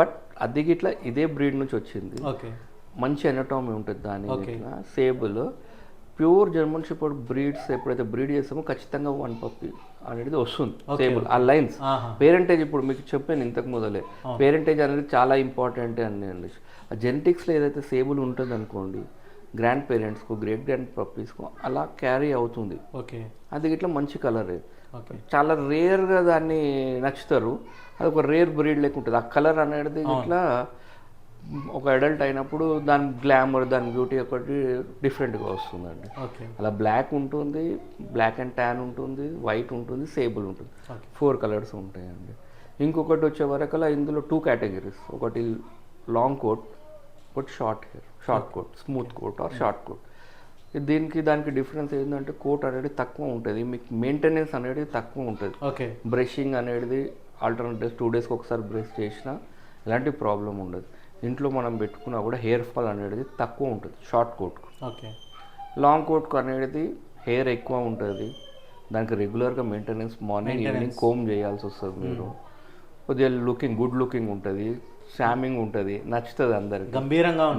బట్ అది ఇట్లా ఇదే బ్రీడ్ నుంచి వచ్చింది. మంచి ఎనటామీ ఉంటుంది దాని. Sable pure German shepherd breeds ఎప్పుడైతే బ్రీడ్ చేస్తామో ఖచ్చితంగా 1 పప్పీ అనేది వస్తుంది టేబుల్. ఆ లైన్స్ పేరెంటేజ్ ఇప్పుడు మీకు చెప్పాను ఇంతకు మొదలే, పేరెంటేజ్ అనేది చాలా ఇంపార్టెంట్ అండి. ఆ జెనెటిక్స్లో ఏదైతే సేబుల్ ఉంటుంది అనుకోండి, గ్రాండ్ పేరెంట్స్కు, గ్రేట్ గ్రాండ్ పప్పీస్కు అలా క్యారీ అవుతుంది. ఓకే, అది ఇట్లా మంచి కలరే, ఓకే, చాలా రేర్గా దాన్ని నచ్చుతారు. అది ఒక రేర్ బ్రీడ్ లెక్క ఉంటుంది. ఆ కలర్ అనేది ఇట్లా ఒక అడల్ట్ అయినప్పుడు దాని గ్లామర్, దాని బ్యూటీ ఒకటి డిఫరెంట్గా వస్తుందండి. ఓకే, అలా బ్లాక్ ఉంటుంది, బ్లాక్ అండ్ ట్యాన్ ఉంటుంది, వైట్ ఉంటుంది, సేబుల్ ఉంటుంది, 4 కలర్స్ ఉంటాయండి. ఇంకొకటి వచ్చే వరకల్లా ఇందులో 2 కేటగిరీస్, ఒకటి లాంగ్ కోట్, ఒకటి short coat, smooth coat or short coat. దానికి డిఫరెన్స్ ఏంటంటే కోట్ అనేది తక్కువ ఉంటుంది, మీకు మెయింటెనెన్స్ అనేది తక్కువ ఉంటుంది. ఓకే, బ్రషింగ్ అనేది ఆల్టర్నేట్ డేస్ 2 డేస్కి ఒకసారి బ్రష్ చేసినా ఎలాంటి ప్రాబ్లం ఉండదు. ఇంట్లో మనం పెట్టుకున్నా కూడా హెయిర్ ఫాల్ అనేది తక్కువ ఉంటుంది షార్ట్ కోట్కు. ఓకే, లాంగ్ కోట్కు అనేది హెయిర్ ఎక్కువ ఉంటుంది, దానికి రెగ్యులర్గా మెయింటెనెన్స్ మార్నింగ్ ఈవినింగ్ కోమ్ చేయాల్సి వస్తుంది. మీరు కొద్దిగా గుడ్ లుకింగ్ ఉంటుంది, షామింగ్ ఉంటుంది, నచ్చుతుంది అందరికి,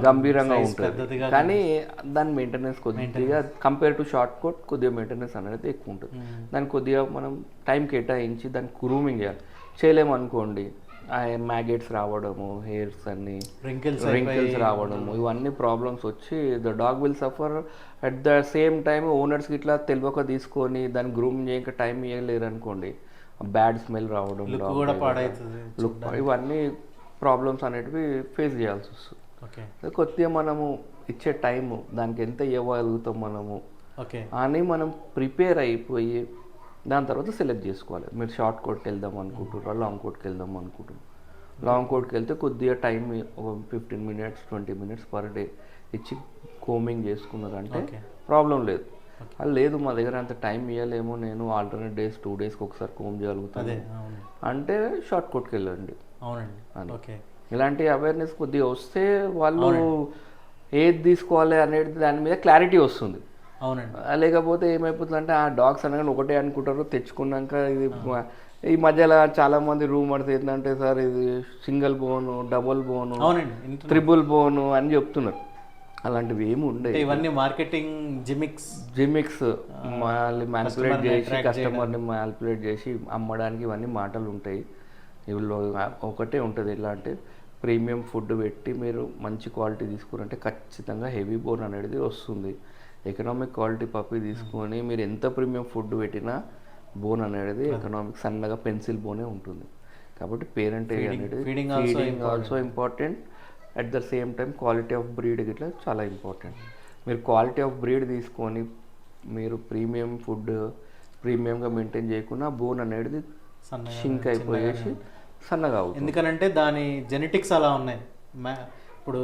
గంభీరంగా ఉంటుంది. కానీ దాని మెయింటెనెన్స్ కొద్దిగా కంపేర్ టు షార్ట్ కోట్ కొద్దిగా మెయింటెనెన్స్ అనేది ఎక్కువ ఉంటుంది. దానికి కొద్దిగా మనం టైం కేటాయించి దానికి గ్రూమింగ్ చేయలేము అనుకోండి, మ్యాగెట్స్ రావడము, హెయిర్స్ అన్ని రింకిల్స్ రావడము, ఇవన్నీ ప్రాబ్లమ్స్ వచ్చి the dog will suffer. At the same time ఓనర్స్కి ఇట్లా తెలియక తీసుకొని దాన్ని గ్రూమ్ చేయక టైం ఇవ్వలేరు అనుకోండి, బ్యాడ్ స్మెల్ రావడం, లుక్, ఇవన్నీ ప్రాబ్లమ్స్ అనేటివి ఫేస్ చేయాల్సి వస్తుంది. కొద్దిగా మనము ఇచ్చే టైము, దానికి ఎంత ఇవ్వగలుగుతాం మనము అని మనం ప్రిపేర్ అయిపోయి దాని తర్వాత సెలెక్ట్ చేసుకోవాలి. మీరు షార్ట్ కోట్కి వెళ్దాం అనుకుంటున్నారా, లాంగ్ కోట్కి వెళ్దాం అనుకుంటున్నారు. లాంగ్ కోట్కి వెళ్తే కొద్దిగా టైం ఒక 15 minutes 20 minutes పర్ డే ఇచ్చి కోమింగ్ చేసుకున్నారంటే ప్రాబ్లం లేదు. అది లేదు మా దగ్గర అంత టైం ఇవ్వలేము, నేను ఆల్టర్నేట్ డేస్ 2 డేస్కి ఒకసారి కోమ్ చేయగలుగుతాను అంటే షార్ట్ కోట్కి వెళ్ళండి. ఇలాంటి అవేర్నెస్ కొద్దిగా వస్తే వాళ్ళు ఏది తీసుకోవాలి అనేది దాని మీద క్లారిటీ వస్తుంది. లేకపోతే ఏమైపోతుందంటే ఆ డాగ్స్ అనగానే ఒకటే అనుకుంటారు, తెచ్చుకున్నాక ఇది ఈ మధ్యలో చాలా మంది రూమర్స్ ఏంటంటే సార్ ఇది సింగిల్ బోను, డబుల్ బోను, ట్రిపుల్ బోను అని చెప్తున్నారు. అలాంటివి ఏమి ఉండే, ఇవన్నీ మార్కెటింగ్ జిమిక్స్ మళ్ళీ మ్యానిపులేట్ చేసి కస్టమర్ని మ్యానిపులేట్ చేసి అమ్మడానికి ఇవన్నీ మాటలు ఉంటాయి. వీళ్ళు ఒకటే ఉంటుంది, ఎలా అంటే ప్రీమియం ఫుడ్ పెట్టి మీరు మంచి క్వాలిటీ తీసుకురంటే ఖచ్చితంగా హెవీ బోన్ అనేది వస్తుంది. ఎకనామిక్ క్వాలిటీ పప్పి తీసుకొని మీరు ఎంత ప్రీమియం ఫుడ్ పెట్టినా బోన్ అనేది ఎకనామిక్ సన్నగా పెన్సిల్ బోనే ఉంటుంది. కాబట్టి పేరెంటేజ్ అనేది feeding also important. At the same time quality of breed ఇట్లా చాలా ఇంపార్టెంట్. మీరు క్వాలిటీ ఆఫ్ బ్రీడ్ తీసుకొని మీరు ప్రీమియం ఫుడ్ ప్రీమియంగా మెయింటైన్ చేయకుండా బోన్ అనేది షింక్ అయిపోయేసి సన్నగా అవుతుంది. ఎందుకనంటే దాని జెనెటిక్స్ అలా ఉన్నాయి. ఇప్పుడు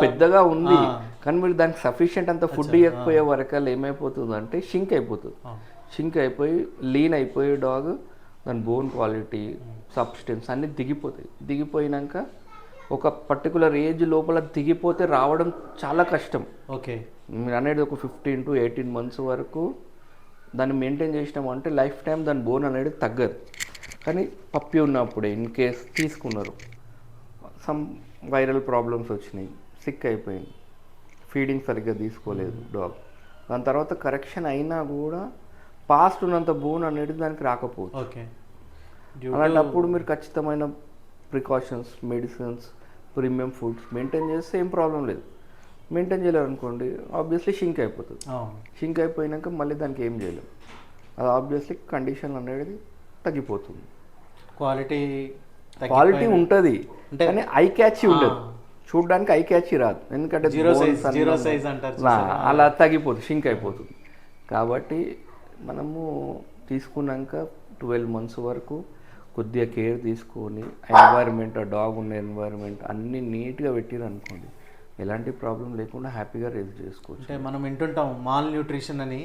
పెద్దగా ఉంది కానీ మీరు దానికి సఫిషియెంట్ అంత ఫుడ్ ఇవ్వకపోయే వరకల్లా ఏమైపోతుంది అంటే షింక్ అయిపోయి లీన్ అయిపోయి డాగ్ దాని బోన్ క్వాలిటీ, సబ్స్టెన్స్ అన్నీ దిగిపోయినాక ఒక పర్టికులర్ ఏజ్ లోపల దిగిపోతే రావడం చాలా కష్టం. మీరు అనేది ఒక 15 to 18 months వరకు దాన్ని మెయింటైన్ చేసినామంటే లైఫ్ టైం దాని బోన్ అనేది తగ్గదు. కానీ పప్పి ఉన్నప్పుడే ఇన్ కేస్ తీసుకున్నారు, సమ్ వైరల్ ప్రాబ్లమ్స్ వచ్చినాయి, సిక్ అయిపోయింది, ఫీడింగ్ సరిగ్గా తీసుకోలేదు డాగ్, దాని తర్వాత కరెక్షన్ అయినా కూడా పాస్ట్ ఉన్నంత బోన్ అనేది దానికి రాకపోవచ్చు. అలాంటప్పుడు మీరు ఖచ్చితమైన precautions, medicines, premium foods maintain చేస్తే ఏం ప్రాబ్లం లేదు. మెయింటైన్ చేయలేరు అనుకోండి ఆబ్వియస్లీ షింక్ అయిపోతుంది. షింక్ అయిపోయినాక మళ్ళీ దానికి ఏం చేయలేము, అది ఆబ్వియస్లీ కండిషన్ అనేది తగ్గిపోతుంది. క్వాలిటీ ఉంటుంది కానీ ఐ క్యాచీ ఉండదు, చూడడానికి ఐ క్యాచీ రాదు, ఎందుకంటే అలా తగ్గిపోతుంది, షింక్ అయిపోతుంది. కాబట్టి మనము తీసుకున్నాక 12 months వరకు కొద్దిగా కేర్ తీసుకొని ఎన్వైరన్మెంట్, డాగ్ ఉన్న ఎన్వైరన్మెంట్ అన్నీ నీట్గా పెట్టిరు అనుకోండి ఎలాంటి ప్రాబ్లం లేకుండా హ్యాపీగా రేస్ చేసుకోవచ్చు. అంటే మనం వింటుంటాం మాల్ న్యూట్రిషన్ అని,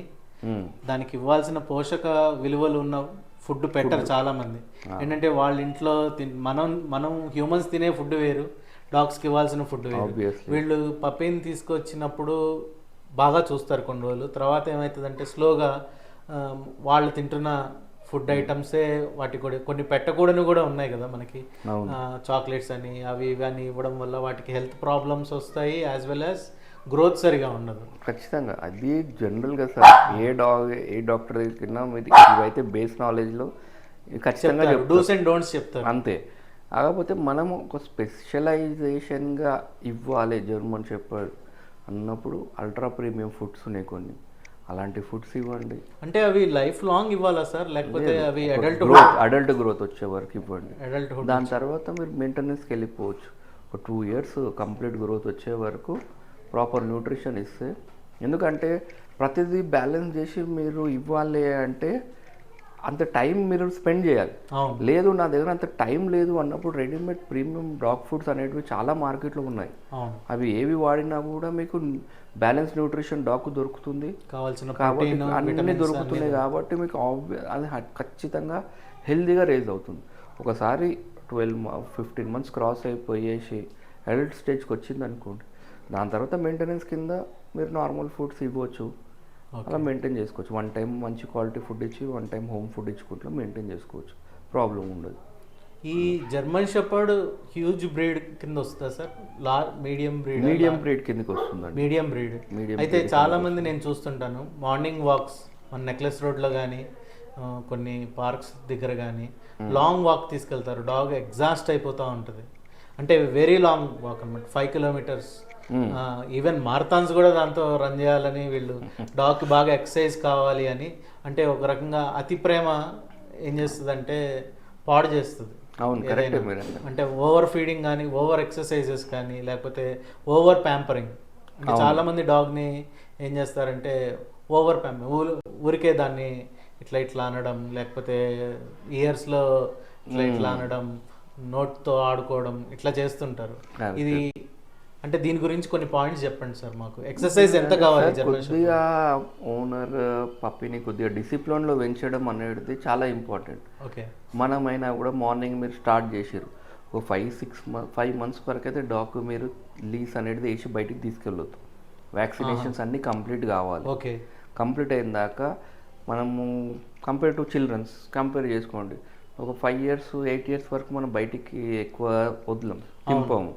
దానికి ఇవ్వాల్సిన పోషక విలువలు ఉన్న ఫుడ్ పెట్టరు చాలామంది. ఏంటంటే వాళ్ళ ఇంట్లో మనం హ్యూమన్స్ తినే ఫుడ్ వేరు, డాగ్స్కి ఇవ్వాల్సిన ఫుడ్ వేరు. వీళ్ళు పప్పీని తీసుకొచ్చినప్పుడు బాగా చూస్తారు కొన్ని రోజులు, తర్వాత ఏమవుతుందంటే స్లోగా వాళ్ళు తింటున్న ఫుడ్ ఐటమ్సే వాటికి కూడా కొన్ని పెట్టకూడని కూడా ఉన్నాయి కదా మనకి, చాక్లెట్స్ అని అవి ఇవి అని ఇవ్వడం వల్ల వాటికి హెల్త్ ప్రాబ్లమ్స్ వస్తాయి, యాజ్ వెల్ యాజ్ గ్రోత్ సరిగా ఉండదు. ఖచ్చితంగా అది జనరల్గా సార్ ఏ డాక్టర్ దగ్గరికి మీరు ఇవైతే బేస్ నాలెడ్జ్లో ఖచ్చితంగా డూస్ అండ్ డోంట్స్ చెప్తారు అంతే. కాకపోతే మనం ఒక స్పెషలైజేషన్గా ఇవ్వాలి జర్మన్ షెపర్డ్ అన్నప్పుడు అల్ట్రా ప్రీమియం ఫుడ్స్ ఉన్నాయి కొన్ని, అలాంటి ఫుడ్స్ ఇవ్వండి. అంటే అవి లైఫ్ లాంగ్ ఇవ్వాలా సార్, లేకపోతే అవి అడల్ట్ గ్రోత్ వచ్చే వరకు ఇవ్వండి. అడల్ట్ దాని తర్వాత మీరు మెయింటెనెన్స్కి వెళ్ళిపోవచ్చు. ఒక 2 years కంప్లీట్ గ్రోత్ వచ్చే వరకు ప్రాపర్ న్యూట్రిషన్ ఇస్తే, ఎందుకంటే ప్రతిదీ బ్యాలెన్స్ చేసి మీరు ఇవ్వాలి అంటే అంత టైం మీరు స్పెండ్ చేయాలి. లేదు నా దగ్గర అంత టైం లేదు అన్నప్పుడు రెడీమేడ్ ప్రీమియం డాగ్ ఫుడ్స్ అనేటివి చాలా మార్కెట్లో ఉన్నాయి. అవి ఏవి వాడినా కూడా మీకు బ్యాలెన్స్ న్యూట్రిషన్ డాగ్కు దొరుకుతుంది కాబట్టి అన్నీ దొరుకుతున్నాయి కాబట్టి మీకు అది ఖచ్చితంగా హెల్తీగా రేజ్ అవుతుంది. ఒకసారి 12-15 months క్రాస్ అయిపోయేసి అడల్ట్ స్టేజ్కి వచ్చింది అనుకోండి, దాని తర్వాత మెయింటెనెన్స్ కింద మీరు నార్మల్ ఫుడ్స్ ఇవ్వచ్చు, అలా మెయింటైన్ చేసుకోవచ్చు. 1 time మంచి క్వాలిటీ ఫుడ్ ఇచ్చి 1 time హోమ్ ఫుడ్ ఇచ్చుకుంటూ మెయింటైన్ చేసుకోవచ్చు, ప్రాబ్లం ఉండదు. ఈ జర్మన్ షెపర్డ్ హ్యూజ్ బ్రీడ్ కింద వస్తుందా సార్, మీడియం బ్రీడ్ కిందకి వస్తుందండి. మీడియం బ్రీడ్ అయితే చాలా మంది నేను చూస్తుంటాను మార్నింగ్ వాక్స్ మన నెక్లెస్ రోడ్లో కానీ కొన్ని పార్క్స్ దగ్గర కానీ లాంగ్ వాక్ తీసుకెళ్తారు, డాగ్ ఎగ్జాస్ట్ అయిపోతూ ఉంటుంది. అంటే వెరీ లాంగ్ వాక్ అనమాట, 5 kilometers. ఈవెన్ మారథాన్స్ కూడా దాంతో రన్ చేయాలని వీళ్ళు, డాగ్కి బాగా ఎక్సర్సైజ్ కావాలి అని. అంటే ఒక రకంగా అతి ప్రేమ ఏం చేస్తుంది అంటే పాడు చేస్తుంది. అంటే ఓవర్ ఫీడింగ్ కానీ, ఓవర్ ఎక్సర్సైజెస్ కానీ, లేకపోతే ఓవర్ ప్యాంపరింగ్. అంటే చాలామంది డాగ్ని ఏం చేస్తారంటే ఓవర్ ప్యాంపరింగ్, ఊరికే దాన్ని ఇట్లా అనడం, లేకపోతే ఇయర్స్లో ఇట్లా అనడం, నోట్తో ఆడుకోవడం, ఇట్లా చేస్తుంటారు. ఇది అంటే దీని గురించి కొన్ని పాయింట్స్ చెప్పండి సార్ మాకు. ఎక్సర్సైజ్ ఎంత కావాలి? కొద్దిగా ఓనర్ పప్పిని కొద్దిగా డిసిప్లిన్లో పెంచడం అనేది చాలా ఇంపార్టెంట్. ఓకే, మనమైనా కూడా మార్నింగ్ మీరు స్టార్ట్ చేసారు, ఒక 5 months వరకు అయితే డాగ్ మీరు లీస్ అనేది వేసి బయటికి తీసుకెళ్ళొద్దు. వ్యాక్సినేషన్స్ అన్నీ కంప్లీట్ కావాలి. ఓకే, కంప్లీట్ అయిన దాకా మనము కంపేర్ టు చిల్డ్రన్స్ కంపేర్ చేసుకోండి, ఒక 5 years 8 years వరకు మనం బయటికి ఎక్కువ వదలం, తింపాము,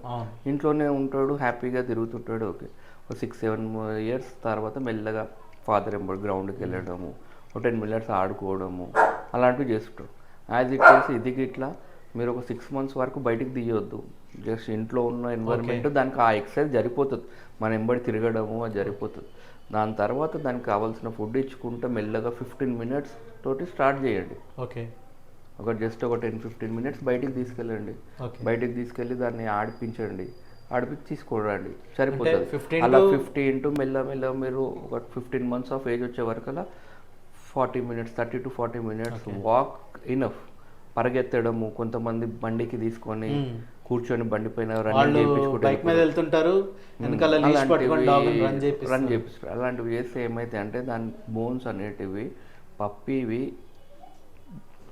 ఇంట్లోనే ఉంటాడు, హ్యాపీగా తిరుగుతుంటాడు. ఓకే, ఒక 6-7 years తర్వాత మెల్లగా ఫాదర్ ఎంబడి గ్రౌండ్కి వెళ్ళడము, ఒక 10 minutes ఆడుకోవడము, అలాంటివి చేస్తుంటారు. యాజ్ ఇట్ చేసి ఇది ఇట్లా మీరు ఒక 6 months వరకు బయటికి తీయొద్దు. జస్ట్ ఇంట్లో ఉన్న ఎన్వైరన్మెంట్ దానికి ఆ ఎక్సర్సైజ్ సరిపోతుంది, మన ఎంబడి తిరగడము అది సరిపోతుంది. దాని తర్వాత దానికి కావాల్సిన ఫుడ్ ఇచ్చుకుంటే మెల్లగా 15 minutes తోటి స్టార్ట్ చేయండి. ఓకే, జస్ట్ ఒక 10-15 minutes బయటికి తీసుకెళ్ళండి. బయటికి తీసుకెళ్ళి దాన్ని ఆడిపించండి, ఆడిపించి తీసుకోరండి, సరిపోతుంది. అలా 15 మెల్ల మీరు ఒక 15 months ఆఫ్ ఏజ్ వచ్చే వరకు అలా 40 minutes 30 to 40 minutes walk enough. పరిగెత్తడము, కొంతమంది బండికి తీసుకొని కూర్చొని బండి పైన రన్ చేయించుకుంటారు, అలాంటివి చేస్తే ఏమైతే అంటే దాని బోన్స్ అనేటివి పప్పివి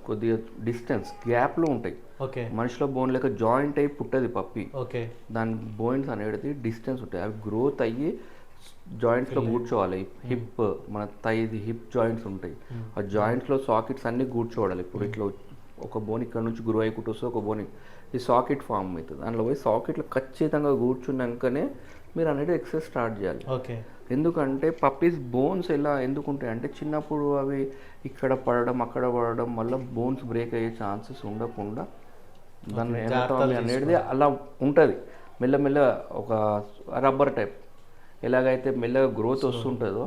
కొద్దిగా డిస్టెన్స్ గ్యాప్లో ఉంటాయి. మనిషిలో బోన్ లేక జాయింట్ అయి పుట్టది పప్పి, దాని బోన్స్ అనేది డిస్టెన్స్ ఉంటాయి, అవి గ్రోత్ అయ్యి జాయింట్స్లో కూర్చోవాలి. హిప్ మన థైది హిప్ జాయింట్స్ ఉంటాయి, ఆ జాయింట్స్లో సాకెట్స్ అన్నీ కూర్చోవాలి. ఇప్పుడు ఇట్లా ఒక బోన్ ఇక్కడ నుంచి గ్రో అయి కుట్టొస్తే ఒక బోన్ ఈ సాకెట్ ఫామ్ అవుతుంది, దాంట్లో పోయి సాకెట్లో ఖచ్చితంగా కూర్చున్నాకనే మీరు అనేది ఎక్సర్సైజ్ స్టార్ట్ చేయాలి. ఎందుకంటే పప్పీస్ బోన్స్ ఎలా ఎందుకుంటాయి అంటే చిన్నప్పుడు అవి ఇక్కడ పడడం అక్కడ పడడం వల్ల బోన్స్ బ్రేక్ అయ్యే ఛాన్సెస్ ఉండకుండా దాన్ని ఎనాటమీ అనేది అలా ఉంటుంది. మెల్లమెల్ల ఒక రబ్బర్ టైప్ ఎలాగైతే మెల్లగా గ్రోత్ వస్తుంటుందో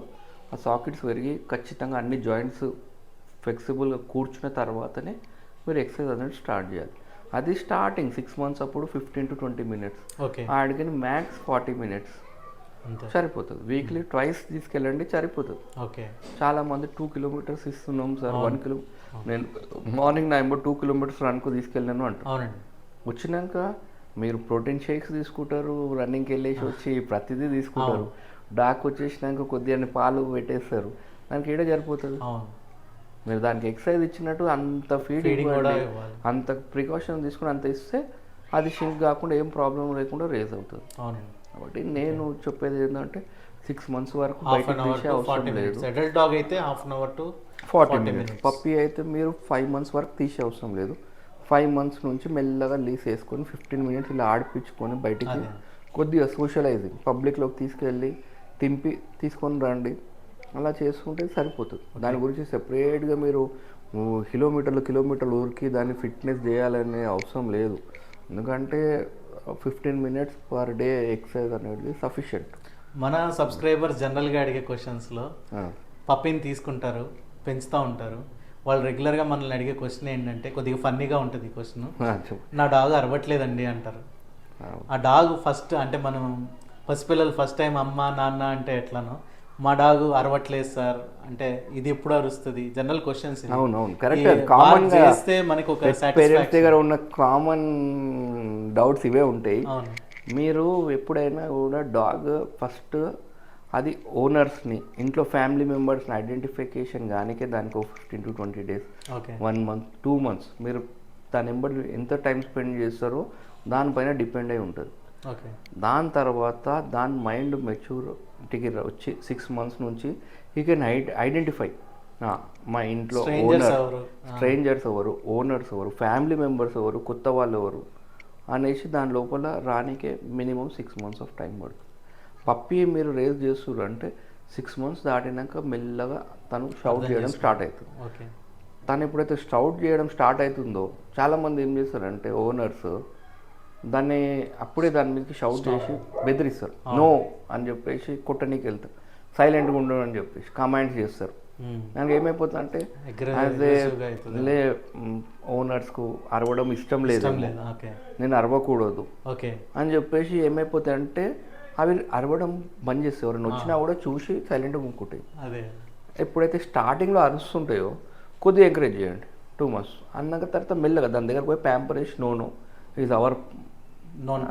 ఆ సాకెట్స్ పెరిగి ఖచ్చితంగా అన్ని జాయింట్స్ ఫ్లెక్సిబుల్గా కూర్చున్న తర్వాతనే మీరు ఎక్సర్సైజ్ అనేది స్టార్ట్ చేయాలి. అది స్టార్టింగ్ 6 months అప్పుడు 15 to 20 minutes, ఆడికి మ్యాక్స్ 40 minutes సరిపోతుంది. వీక్లీ ట్వైస్ తీసుకెళ్ళండి సరిపోతుంది. చాలామంది 2 kilometers ఇస్తున్నాం సార్, 1 kilometer నేను మార్నింగ్ నా 2 kilometers రన్కు తీసుకెళ్ళాను అంటారు. వచ్చినాక మీరు ప్రోటీన్ షేక్స్ తీసుకుంటారు, రన్నింగ్కి వెళ్ళేసి వచ్చి ప్రతిదీ తీసుకుంటారు, డాక్ వచ్చేసినాక కొద్దిగా పాలు పెట్టేస్తారు, దానికి ఏడా సరిపోతుంది. మీరు దానికి ఎక్సర్సైజ్ ఇచ్చినట్టు అంత ఫీడింగ్ అంత ప్రికాషన్ తీసుకుని అంత ఇస్తే అది షింక్ కాకుండా ఏం ప్రాబ్లం లేకుండా రేజ్ అవుతుంది. కాబట్టి నేను చెప్పేది ఏంటంటే 6 months వరకు బయటకు తీసే అవసరం లేదు. అడల్ట్ డాగ్ అయితే 1/2 hour to 40 minutes, పప్పీ అయితే మీరు 5 months వరకు తీసే అవసరం లేదు. 5 months నుంచి మెల్లగా లీస్ వేసుకొని 15 minutes ఇలా ఆడిపించుకొని బయటికి కొద్దిగా సోషలైజింగ్, పబ్లిక్లోకి తీసుకెళ్ళి తింపి తీసుకొని రండి, అలా చేసుకుంటే సరిపోతుంది. దాని గురించి సెపరేట్గా మీరు కిలోమీటర్లు ఊరికి దాన్ని ఫిట్నెస్ చేయాలనే అవసరం లేదు. ఎందుకంటే 15 minutes పర్ డే ఎక్సర్సైజ్ అనేది సఫిషియెంట్. మన సబ్స్క్రైబర్స్ జనరల్గా అడిగే క్వశ్చన్స్లో పప్పీని తీసుకుంటారు, పెంచుతూ ఉంటారు. వాళ్ళు రెగ్యులర్గా మనల్ని అడిగే క్వశ్చన్ ఏంటంటే, కొద్దిగా ఫన్నీగా ఉంటుంది ఈ క్వశ్చన్, నా డాగ్ అరవట్లేదండి అంటారు. ఆ డాగ్ ఫస్ట్ అంటే మనం పసిపిల్లలు ఫస్ట్ టైం అమ్మ నాన్న అంటే ఎట్లానో, మా డాగ్ అరవట్లేదు సార్ అంటే ఇది ఎప్పుడు అరుస్తుంది, జనరల్ క్వశ్చన్స్. అవునవును, కరెక్ట్. కామన్ చేస్తే మనకి ఒక పేరెంట్స్ దగ్గర ఉన్న కామన్ డౌట్స్ ఇవే ఉంటాయి. అవును. మీరు ఎప్పుడైనా కూడా డాగ్ ఫస్ట్ అది ఓనర్స్ని, ఇంట్లో ఫ్యామిలీ మెంబర్స్ని ఐడెంటిఫికేషన్ కానికే దానికి 15 to 20 days, 1 month, 2 months మీరు దాని నెంబర్ ఎంత టైం స్పెండ్ చేస్తారో దానిపైన డిపెండ్ అయి ఉంటుంది. దాని తర్వాత దాని మైండ్ మెచ్యూరిటీకి వచ్చి 6 months నుంచి యూ కెన్ ఐడెంటిఫై మా ఇంట్లో స్ట్రేంజర్స్ ఎవరు, ఓనర్స్ ఎవరు, ఫ్యామిలీ మెంబర్స్ ఎవరు, కొత్త వాళ్ళు ఎవరు అనేసి దాని లోపల రానికే మినిమం 6 months ఆఫ్ టైం పడుతుంది. పప్పీ మీరు రేస్ చేస్తున్నారు అంటే 6 months దాటినాక మెల్లగా తను షౌట్ చేయడం స్టార్ట్ అవుతుంది. తను ఎప్పుడైతే షౌట్ చేయడం స్టార్ట్ అవుతుందో చాలామంది ఏం చేస్తారంటే ఓనర్స్ దాన్ని అప్పుడే దాని మీదకి షౌట్ చేసి బెదిరిస్తారు, నో అని చెప్పేసి కొట్టనీకి వెళ్తారు, సైలెంట్గా ఉండడం అని చెప్పేసి కమాండ్స్ చేస్తారు. దానికి ఏమైపోతుంది అంటే లే ఓనర్స్కు అరవడం ఇష్టం లేదు, నేను అరవకూడదు అని చెప్పేసి ఏమైపోతాయి అంటే అవి అరవడం బంద్ చేస్తాయి. ఎవరైనా వచ్చినా కూడా చూసి సైలెంట్గా ముక్కుంటాయి. ఎప్పుడైతే స్టార్టింగ్లో అరుస్తుంటాయో కొద్దిగా ఎంకరేజ్ చేయండి, 2 months అన్నాక తర్వాత మెల్లగా దాని దగ్గర పోయి ప్యాంపర్ వేసి no is our known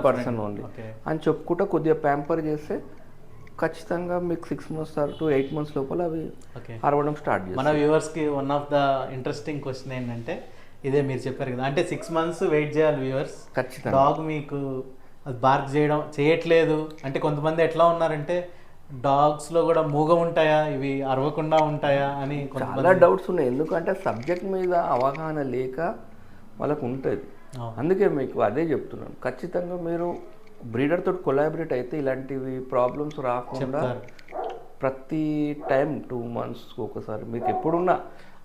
person only అని చెప్పుకుంటా కొద్దిగా ప్యాంపర్ చేస్తే ఖచ్చితంగా మీకు 6 months to 8 months లోపల అవి అరవడం స్టార్ట్ చేస్తారు. మన వ్యూవర్స్కి one of the interesting question ఏంటంటే ఇదే మీరు చెప్పారు కదా, అంటే 6 months వెయిట్ చేయాలి వ్యూవర్స్ ఖచ్చితంగా. డాగ్ మీకు అది బార్క్ చేయట్లేదు అంటే కొంతమంది ఎట్లా ఉన్నారంటే డాగ్స్లో కూడా మూగ ఉంటాయా, ఇవి అరవకుండా ఉంటాయా అని చాలా డౌట్స్ ఉన్నాయి. ఎందుకంటే సబ్జెక్ట్ మీద అవగాహన లేక వాళ్ళకు ఉంటుంది. అందుకే మీకు అదే చెప్తున్నాను, ఖచ్చితంగా మీరు బ్రీడర్ తోటి కొలాబరేట్ అయితే ఇలాంటివి ప్రాబ్లమ్స్ రాకుండా ప్రతి టైం 2 months ఒకసారి మీకు ఎప్పుడున్నా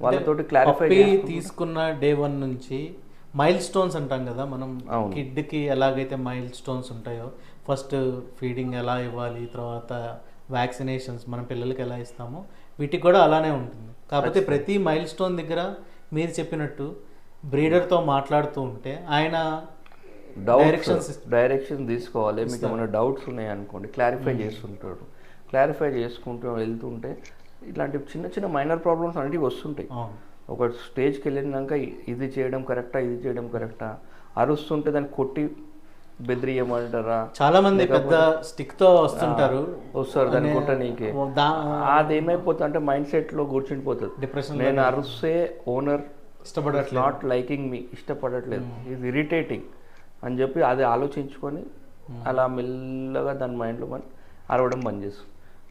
వాళ్ళతోటి క్లారిఫై తీసుకున్న డే 1 నుంచి మైల్ స్టోన్స్ అంటాం కదా మనం, కిడ్కి ఎలాగైతే మైల్ స్టోన్స్ ఉంటాయో, ఫస్ట్ ఫీడింగ్ ఎలా ఇవ్వాలి, తర్వాత వ్యాక్సినేషన్స్ మన పిల్లలకి ఎలా ఇస్తామో వీటికి కూడా అలానే ఉంటుంది. కాకపోతే ప్రతి మైల్ స్టోన్ దగ్గర మీరు చెప్పినట్టు బ్రీడర్తో మాట్లాడుతూ ఉంటే ఆయన డైరెక్షన్ తీసుకోవాలి. మీకు ఏమైనా డౌట్స్ ఉన్నాయి అనుకోండి క్లారిఫై చేస్తుంటాడు, క్లారిఫై చేసుకుంటూ వెళ్తుంటే ఇలాంటి చిన్న చిన్న మైనర్ ప్రాబ్లమ్స్ అనేవి వస్తుంటాయి. ఒక స్టేజ్కి వెళ్ళినాక ఇది చేయడం కరెక్టా, ఇది చేయడం కరెక్టా, అరుస్తుంటే దాన్ని కొట్టి బెదిరియమంటారా, చాలా మంది పెద్ద స్టిక్ తో వస్తారు దాన్ని కొట్ట నీకే. అది ఏమైపోతుంది అంటే మైండ్ సెట్ లో కూర్చుండిపోతుంది, డిప్రెషన్. నేను అరుస్తే ఓనర్ ఇష్టపడట్లేదు, నాట్ లైకింగ్ మీ, ఇష్టపడట్లేదు, ఈజ్ ఇరిటేటింగ్ అని చెప్పి అది ఆలోచించుకొని అలా మెల్లగా దాని మైండ్లో మనం అరవడం బంద్ చేస్తాం.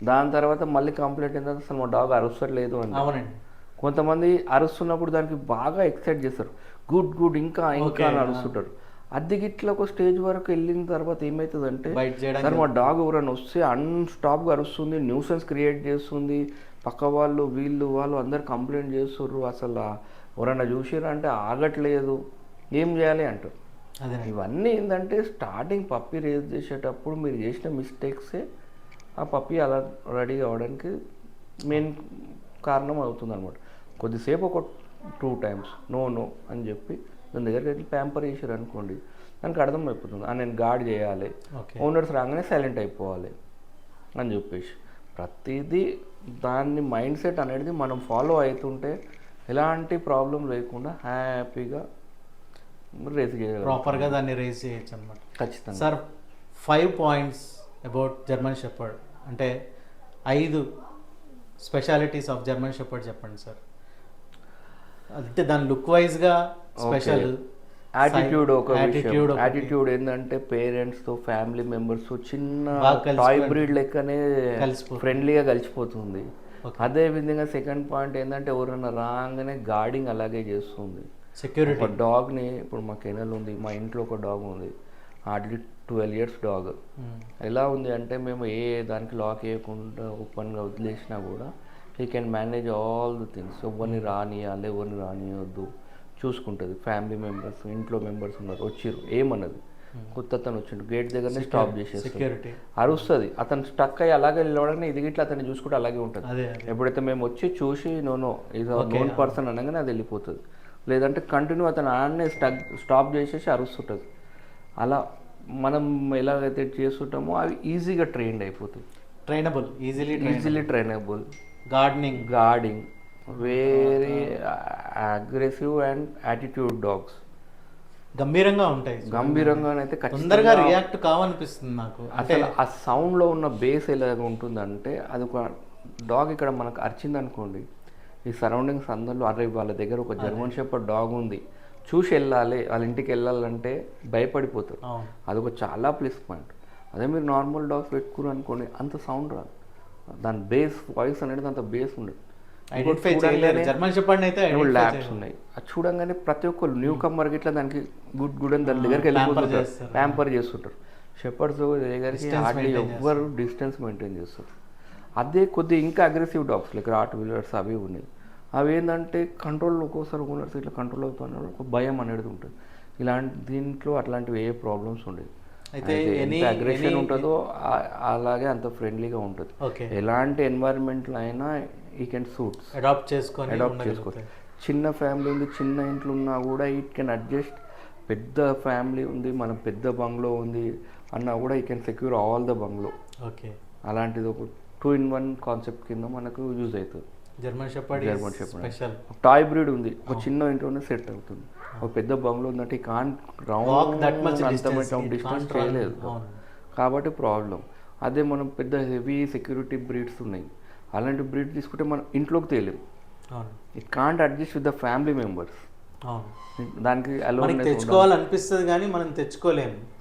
దాని తర్వాత మళ్ళీ కంప్లైంట్ ఏంటంటే అసలు మా డాగ్ అరుస్తలేదు అని. అవునండి, కొంతమంది అరుస్తున్నప్పుడు దానికి బాగా ఎక్సైట్ చేస్తారు, గుడ్ ఇంకా అని అరుస్తుంటారు. అది గిట్ల ఒక స్టేజ్ వరకు వెళ్ళిన తర్వాత ఏమవుతుందంటే సార్ మా డాగ్ ఎవరైనా వస్తే అన్స్టాప్గా అరుస్తుంది, న్యూసెన్స్ క్రియేట్ చేస్తుంది, పక్క వాళ్ళు వాళ్ళు అందరు కంప్లైంట్ చేస్తుర్రు, అసలు ఎవరైనా చూసిరా అంటే ఆగట్లేదు, ఏం చేయాలి అంటారు. ఇవన్నీ ఏంటంటే స్టార్టింగ్ పప్పీ రేజ్ చేసేటప్పుడు మీరు చేసిన మిస్టేక్సే ఆ పప్పీ అలా రెడీ అవ్వడానికి మెయిన్ కారణం అవుతుంది అనమాట. కొద్దిసేపు ఒక 2 times నో అని చెప్పి దాని దగ్గరికి వెళ్ళి ప్యాంపర్ చేసారు అనుకోండి, దానికి అర్థమైపోతుంది నేను గార్డ్ చేయాలి, ఓనర్స్ రాగానే సైలెంట్ అయిపోవాలి అని చెప్పేసి ప్రతిదీ దాన్ని మైండ్ సెట్ అనేది మనం ఫాలో అవుతుంటే ఎలాంటి ప్రాబ్లం లేకుండా హ్యాపీగా రేస్ చేయగలం, ప్రాపర్గా దాన్ని రేస్ చేయొచ్చు అనమాట. ఖచ్చితంగా. Sir 5 points about German shepherd, అంటే 5 స్పెషాలిటీస్ ఆఫ్ జర్మన్ షెపర్డ్ చెప్పండి సార్. అంటే దాని లుక్ వైజ్గా స్పెషల్, యాటిట్యూడ్ ఒక విషయం. యాటిట్యూడ్ ఏంటంటే పేరెంట్స్తో ఫ్యామిలీ మెంబర్స్ చిన్న టాయ్ బ్రీడ్ లెక్కనే ఫ్రెండ్లీగా కలిసిపోతుంది. అదే విధంగా సెకండ్ పాయింట్ ఏంటంటే ఎవరైనా రాగానే గార్డింగ్ అలాగే చేస్తుంది. సెక్యూరిటీ. ఒక డాగ్ని ఇప్పుడు మా కెనల్ ఉంది, మా ఇంట్లో ఒక డాగ్ ఉంది, హార్డ్లీ 12 ఇయర్స్ డాగ్. ఎలా ఉంది అంటే మేము ఏ దానికి లాక్ వేయకుండా ఓపెన్గా వదిలేసినా కూడా he can manage all the things. ఎవరిని రానియాలి, ఎవరిని రానియొద్దు, చూసుకుంటుంది. ఫ్యామిలీ మెంబర్స్, ఇంట్లో మెంబర్స్ ఉన్నారు, వచ్చిర్రు ఏమన్నది. కొత్త అతను వచ్చిండు, గేట్ దగ్గరనే స్టాప్ చేసేస్తుంది, సెక్యూరిటీ అరుస్తుంది. అతను స్టక్ అయ్యి అలాగే నిలవడగానే ఇది గిట్లా అతన్ని చూసుకుంటే అలాగే ఉంటుంది. అదే ఎప్పుడైతే మేము వచ్చి చూసి నో ఇది నోన్ పర్సన్ అనగానే అది వెళ్ళిపోతుంది. లేదంటే కంటిన్యూ అతను ఆడనే స్టాప్ చేసేసి అరుస్తుంటుంది. అలా మనం ఎలాగైతే చేస్తుంటామో అవి ఈజీగా ట్రైన్డ్ అయిపోతాయి. Trainable, easily trainable. Guarding very aggressive and attitude dogs. గంభీరంగానైతే తొందరగా రియాక్ట్ కావాలనిపిస్తుంది నాకు. అసలు ఆ సౌండ్లో ఉన్న బేస్ ఎలాగ ఉంటుందంటే అది ఒక డాగ్ ఇక్కడ మనకు అరిచింది అనుకోండి, ఈ సరౌండింగ్స్ అందరిలో అరే వాళ్ళ దగ్గర ఒక జర్మన్ షెపర్డ్ డాగ్ ఉంది, చూసి వెళ్ళాలి, వాళ్ళ ఇంటికి వెళ్ళాలంటే భయపడిపోతారు. అదొక చాలా ప్లస్ పాయింట్. అదే మీరు నార్మల్ డాగ్స్ పెట్టుకురు అనుకోండి, అంత సౌండ్ రాదు. దాని బేస్ వాయిస్ అనేది అంత బేస్ ఉండదు. ల్యాబ్స్ ఉన్నాయి, అది చూడంగానే ప్రతి ఒక్కరు న్యూ కమ్మర్ గిట్లా దానికి గుడ్ అని దాని దగ్గరికి వెళ్ళిపోతుంటారు, ప్యాంపర్ చేస్తుంటారు. షెపర్డ్స్ దగ్గరికి హార్డ్లీ ఎవ్వరు డిస్టెన్స్ మెయింటైన్ చేస్తారు. అదే కొద్దిగా ఇంకా aggressive dogs like rottweilers అవి ఉన్నాయి. అవి ఏంటంటే కంట్రోల్, ఒక్కోసారి ఓనర్స్ ఇట్లా కంట్రోల్ అవుతున్నారు, ఒక భయం అనేది ఉంటుంది. ఇలాంటి దీంట్లో అట్లాంటివి ఏ ప్రాబ్లమ్స్ ఉండేవి. అయితే ఎంత అగ్రెషన్ ఉంటుందో అలాగే అంత ఫ్రెండ్లీగా ఉంటుంది. ఎలాంటి ఎన్వైరన్మెంట్లో అయినా ఈ కెన్ సూట్స్ అడాప్ట్ చేసుకోవచ్చు. చిన్న ఫ్యామిలీ ఉంది, చిన్న ఇంట్లో ఉన్నా కూడా ఈ కెన్ అడ్జస్ట్. పెద్ద ఫ్యామిలీ ఉంది, మనం పెద్ద బంగ్లో ఉంది అన్నా కూడా ఈ can secure all the bungalow. అలాంటిది ఒక 2-in-1 కాన్సెప్ట్ కింద మనకు యూజ్ అవుతుంది. జర్మన్ షెపర్డ్ టాయ్ బ్రీడ్ ఉంది, ఒక చిన్న ఇంట్లోనే సెట్ అవుతుంది. ఒక పెద్ద బంగ్లో ఉందంటే ఈ కాన్ డిస్టెన్స్ చేయలేదు కాబట్టి ప్రాబ్లం. అదే మనం పెద్ద హెవీ సెక్యూరిటీ బ్రీడ్స్ ఉన్నాయి, అలాంటి బ్రీడ్ తీసుకుంటే మనం ఇంట్లోకి తేలేము. It can't adjust with the family members. దానికి తెచ్చుకోవాలనిపిస్తుంది కానీ మనం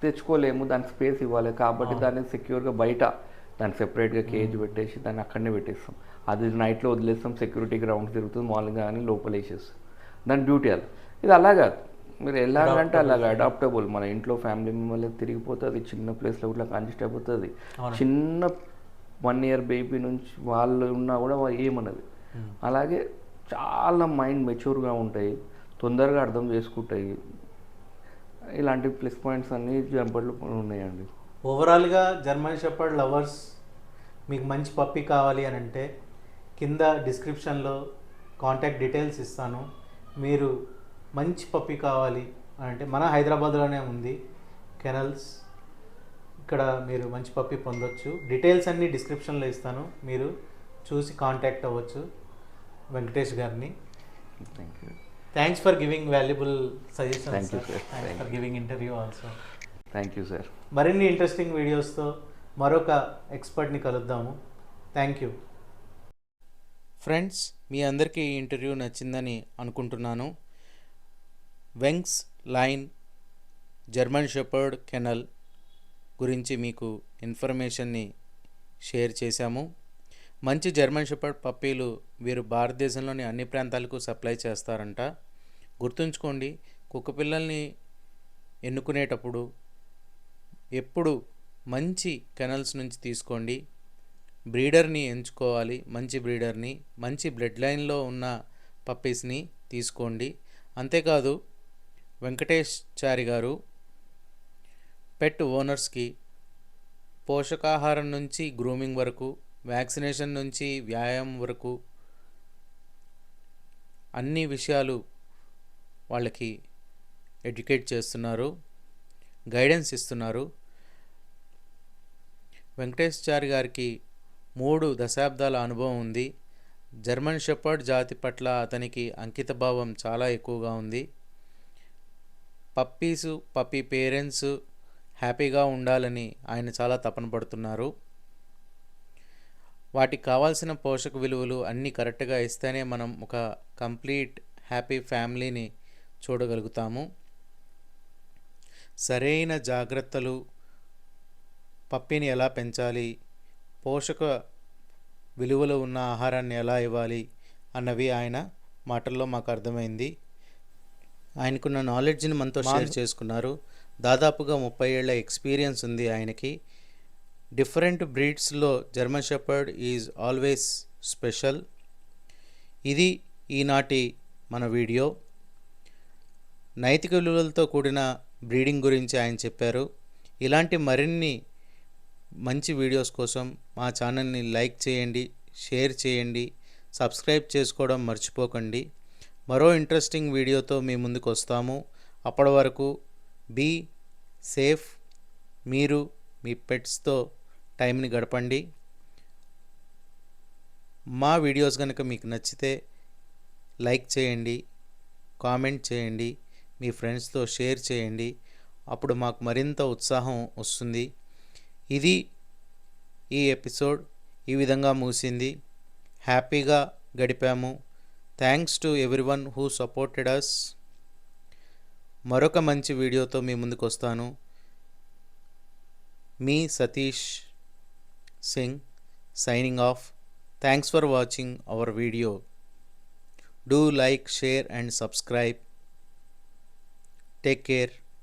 తెచ్చుకోలేము, దానికి స్పేస్ ఇవ్వాలి. కాబట్టి దాన్ని సెక్యూర్గా బయట దాన్ని సెపరేట్గా కేజ్ పెట్టేసి దాన్ని అక్కడనే పెట్టేస్తాం. అది నైట్లో వదిలేస్తాం, సెక్యూరిటీ గ్రౌండ్ తిరుగుతుంది, మార్నింగ్ కానీ లోపల వేసేస్తాం. దాని డ్యూటీ అది. ఇది అలాగా మీరు ఎలాగంటే అలాగా అడాప్టబుల్. మన ఇంట్లో ఫ్యామిలీ మెంబర్లు తిరిగిపోతుంది, చిన్న ప్లేస్లో ఇట్లా కన్జెస్ట్ అయిపోతుంది. చిన్న 1 year బేబీ నుంచి వాళ్ళు ఉన్నా కూడా ఏమన్నది. అలాగే చాలా మైండ్ మెచ్యూర్గా ఉంటాయి, తొందరగా అర్థం చేసుకుంటాయి. ఇలాంటి ప్లస్ పాయింట్స్ అన్నీ జంపర్లు ఉన్నాయండి. ఓవరాల్గా జర్మన్ షెపర్డ్ లవర్స్, మీకు మంచి పప్పీ కావాలి అని అంటే కింద డిస్క్రిప్షన్లో కాంటాక్ట్ డీటెయిల్స్ ఇస్తాను. మీరు మంచి పప్పీ కావాలి అని అంటే మన హైదరాబాద్లోనే ఉంది కెనల్స్, ఇక్కడ మీరు మంచి పప్పీ పొందొచ్చు. డీటెయిల్స్ అన్నీ డిస్క్రిప్షన్లో ఇస్తాను, మీరు చూసి కాంటాక్ట్ అవ్వచ్చు వెంకటేష్ గారిని. Thanks for giving valuable suggestions, thanks for giving interview also. Thank you sir. మరిన్ని ఇంట్రెస్టింగ్ వీడియోస్తో మరొక ఎక్స్పర్ట్ని కలుద్దాము. Thank you friends. మీ అందరికీ ఈ ఇంటర్వ్యూ నచ్చిందని అనుకుంటున్నాను. వెంగ్స్ లైన్ జర్మన్ షెపర్డ్ కెనల్ గురించి మీకు ఇన్ఫర్మేషన్ని షేర్ చేశాము. మంచి జర్మన్ షెపర్డ్ పప్పీలు వీరు భారతదేశంలోని అన్ని ప్రాంతాలకు సప్లై చేస్తారంట. గుర్తుంచుకోండి, కుక్క పిల్లల్ని ఎన్నుకునేటప్పుడు ఎప్పుడు మంచి కెనల్స్ నుంచి తీసుకోండి. బ్రీడర్ని ఎంచుకోవాలి, మంచి బ్రీడర్ని, మంచి బ్లడ్ లైన్లో ఉన్న పప్పీస్ని తీసుకోండి. అంతేకాదు వెంకటేష్ చారి గారు పెట్ ఓనర్స్కి పోషకాహారం నుంచి గ్రూమింగ్ వరకు, వ్యాక్సినేషన్ నుంచి వ్యాయామం వరకు అన్ని విషయాలు వాళ్ళకి ఎడ్యుకేట్ చేస్తున్నారు, గైడెన్స్ ఇస్తున్నారు. వెంకటేష్ చారి గారికి 3 దశాబ్దాల అనుభవం ఉంది. జర్మన్ షెపర్డ్ జాతి పట్ల అతనికి అంకితభావం చాలా ఎక్కువగా ఉంది. పప్పీ పేరెంట్స్ హ్యాపీగా ఉండాలని ఆయన చాలా తపన పడుతున్నారు. వాటికి కావాల్సిన పోషక విలువలు అన్నీ కరెక్ట్గా ఇస్తేనే మనం ఒక కంప్లీట్ హ్యాపీ ఫ్యామిలీని చూడగలుగుతాము. సరైన జాగ్రత్తలు, పప్పీని ఎలా పెంచాలి, పోషక విలువలు ఉన్న ఆహారాన్ని ఎలా ఇవ్వాలి అన్నవి ఆయన మాటల్లో మాకు అర్థమైంది. ఆయనకున్న నాలెడ్జ్ని మనతో షేర్ చేసుకున్నారు. దాదాపుగా 30 ఏళ్ల ఎక్స్పీరియన్స్ ఉంది ఆయనకి. డిఫరెంట్ బ్రీడ్స్లో German shepherd is always special. ఇది ఈనాటి మన వీడియో. నైతిక విలువలతో కూడిన బ్రీడింగ్ గురించి ఆయన చెప్పారు. ఇలాంటి మరిన్ని మంచి వీడియోస్ కోసం మా ఛానల్ని లైక్ చేయండి, షేర్ చేయండి, సబ్స్క్రైబ్ చేసుకోవడం మర్చిపోకండి. మరో ఇంట్రెస్టింగ్ వీడియోతో మీ ముందుకు వస్తాము. అప్పటి వరకు బీ సేఫ్. మీరు మీ పెట్స్తో టైంని గడపండి. మా వీడియోస్ కనుక మీకు నచ్చితే లైక్ చేయండి, కామెంట్ చేయండి, మీ ఫ్రెండ్స్తో షేర్ చేయండి. అప్పుడు మాకు మరింత ఉత్సాహం వస్తుంది. ఇది ఈ ఎపిసోడ్ ఈ విధంగా ముగిసింది. హ్యాపీగా గడిపాము. Thanks to everyone who supported us. మరొక మంచి వీడియోతో మీ ముందుకు వస్తాను. మీ Satish Singh signing off. Thanks for watching our video. Do like, share and subscribe. Take care.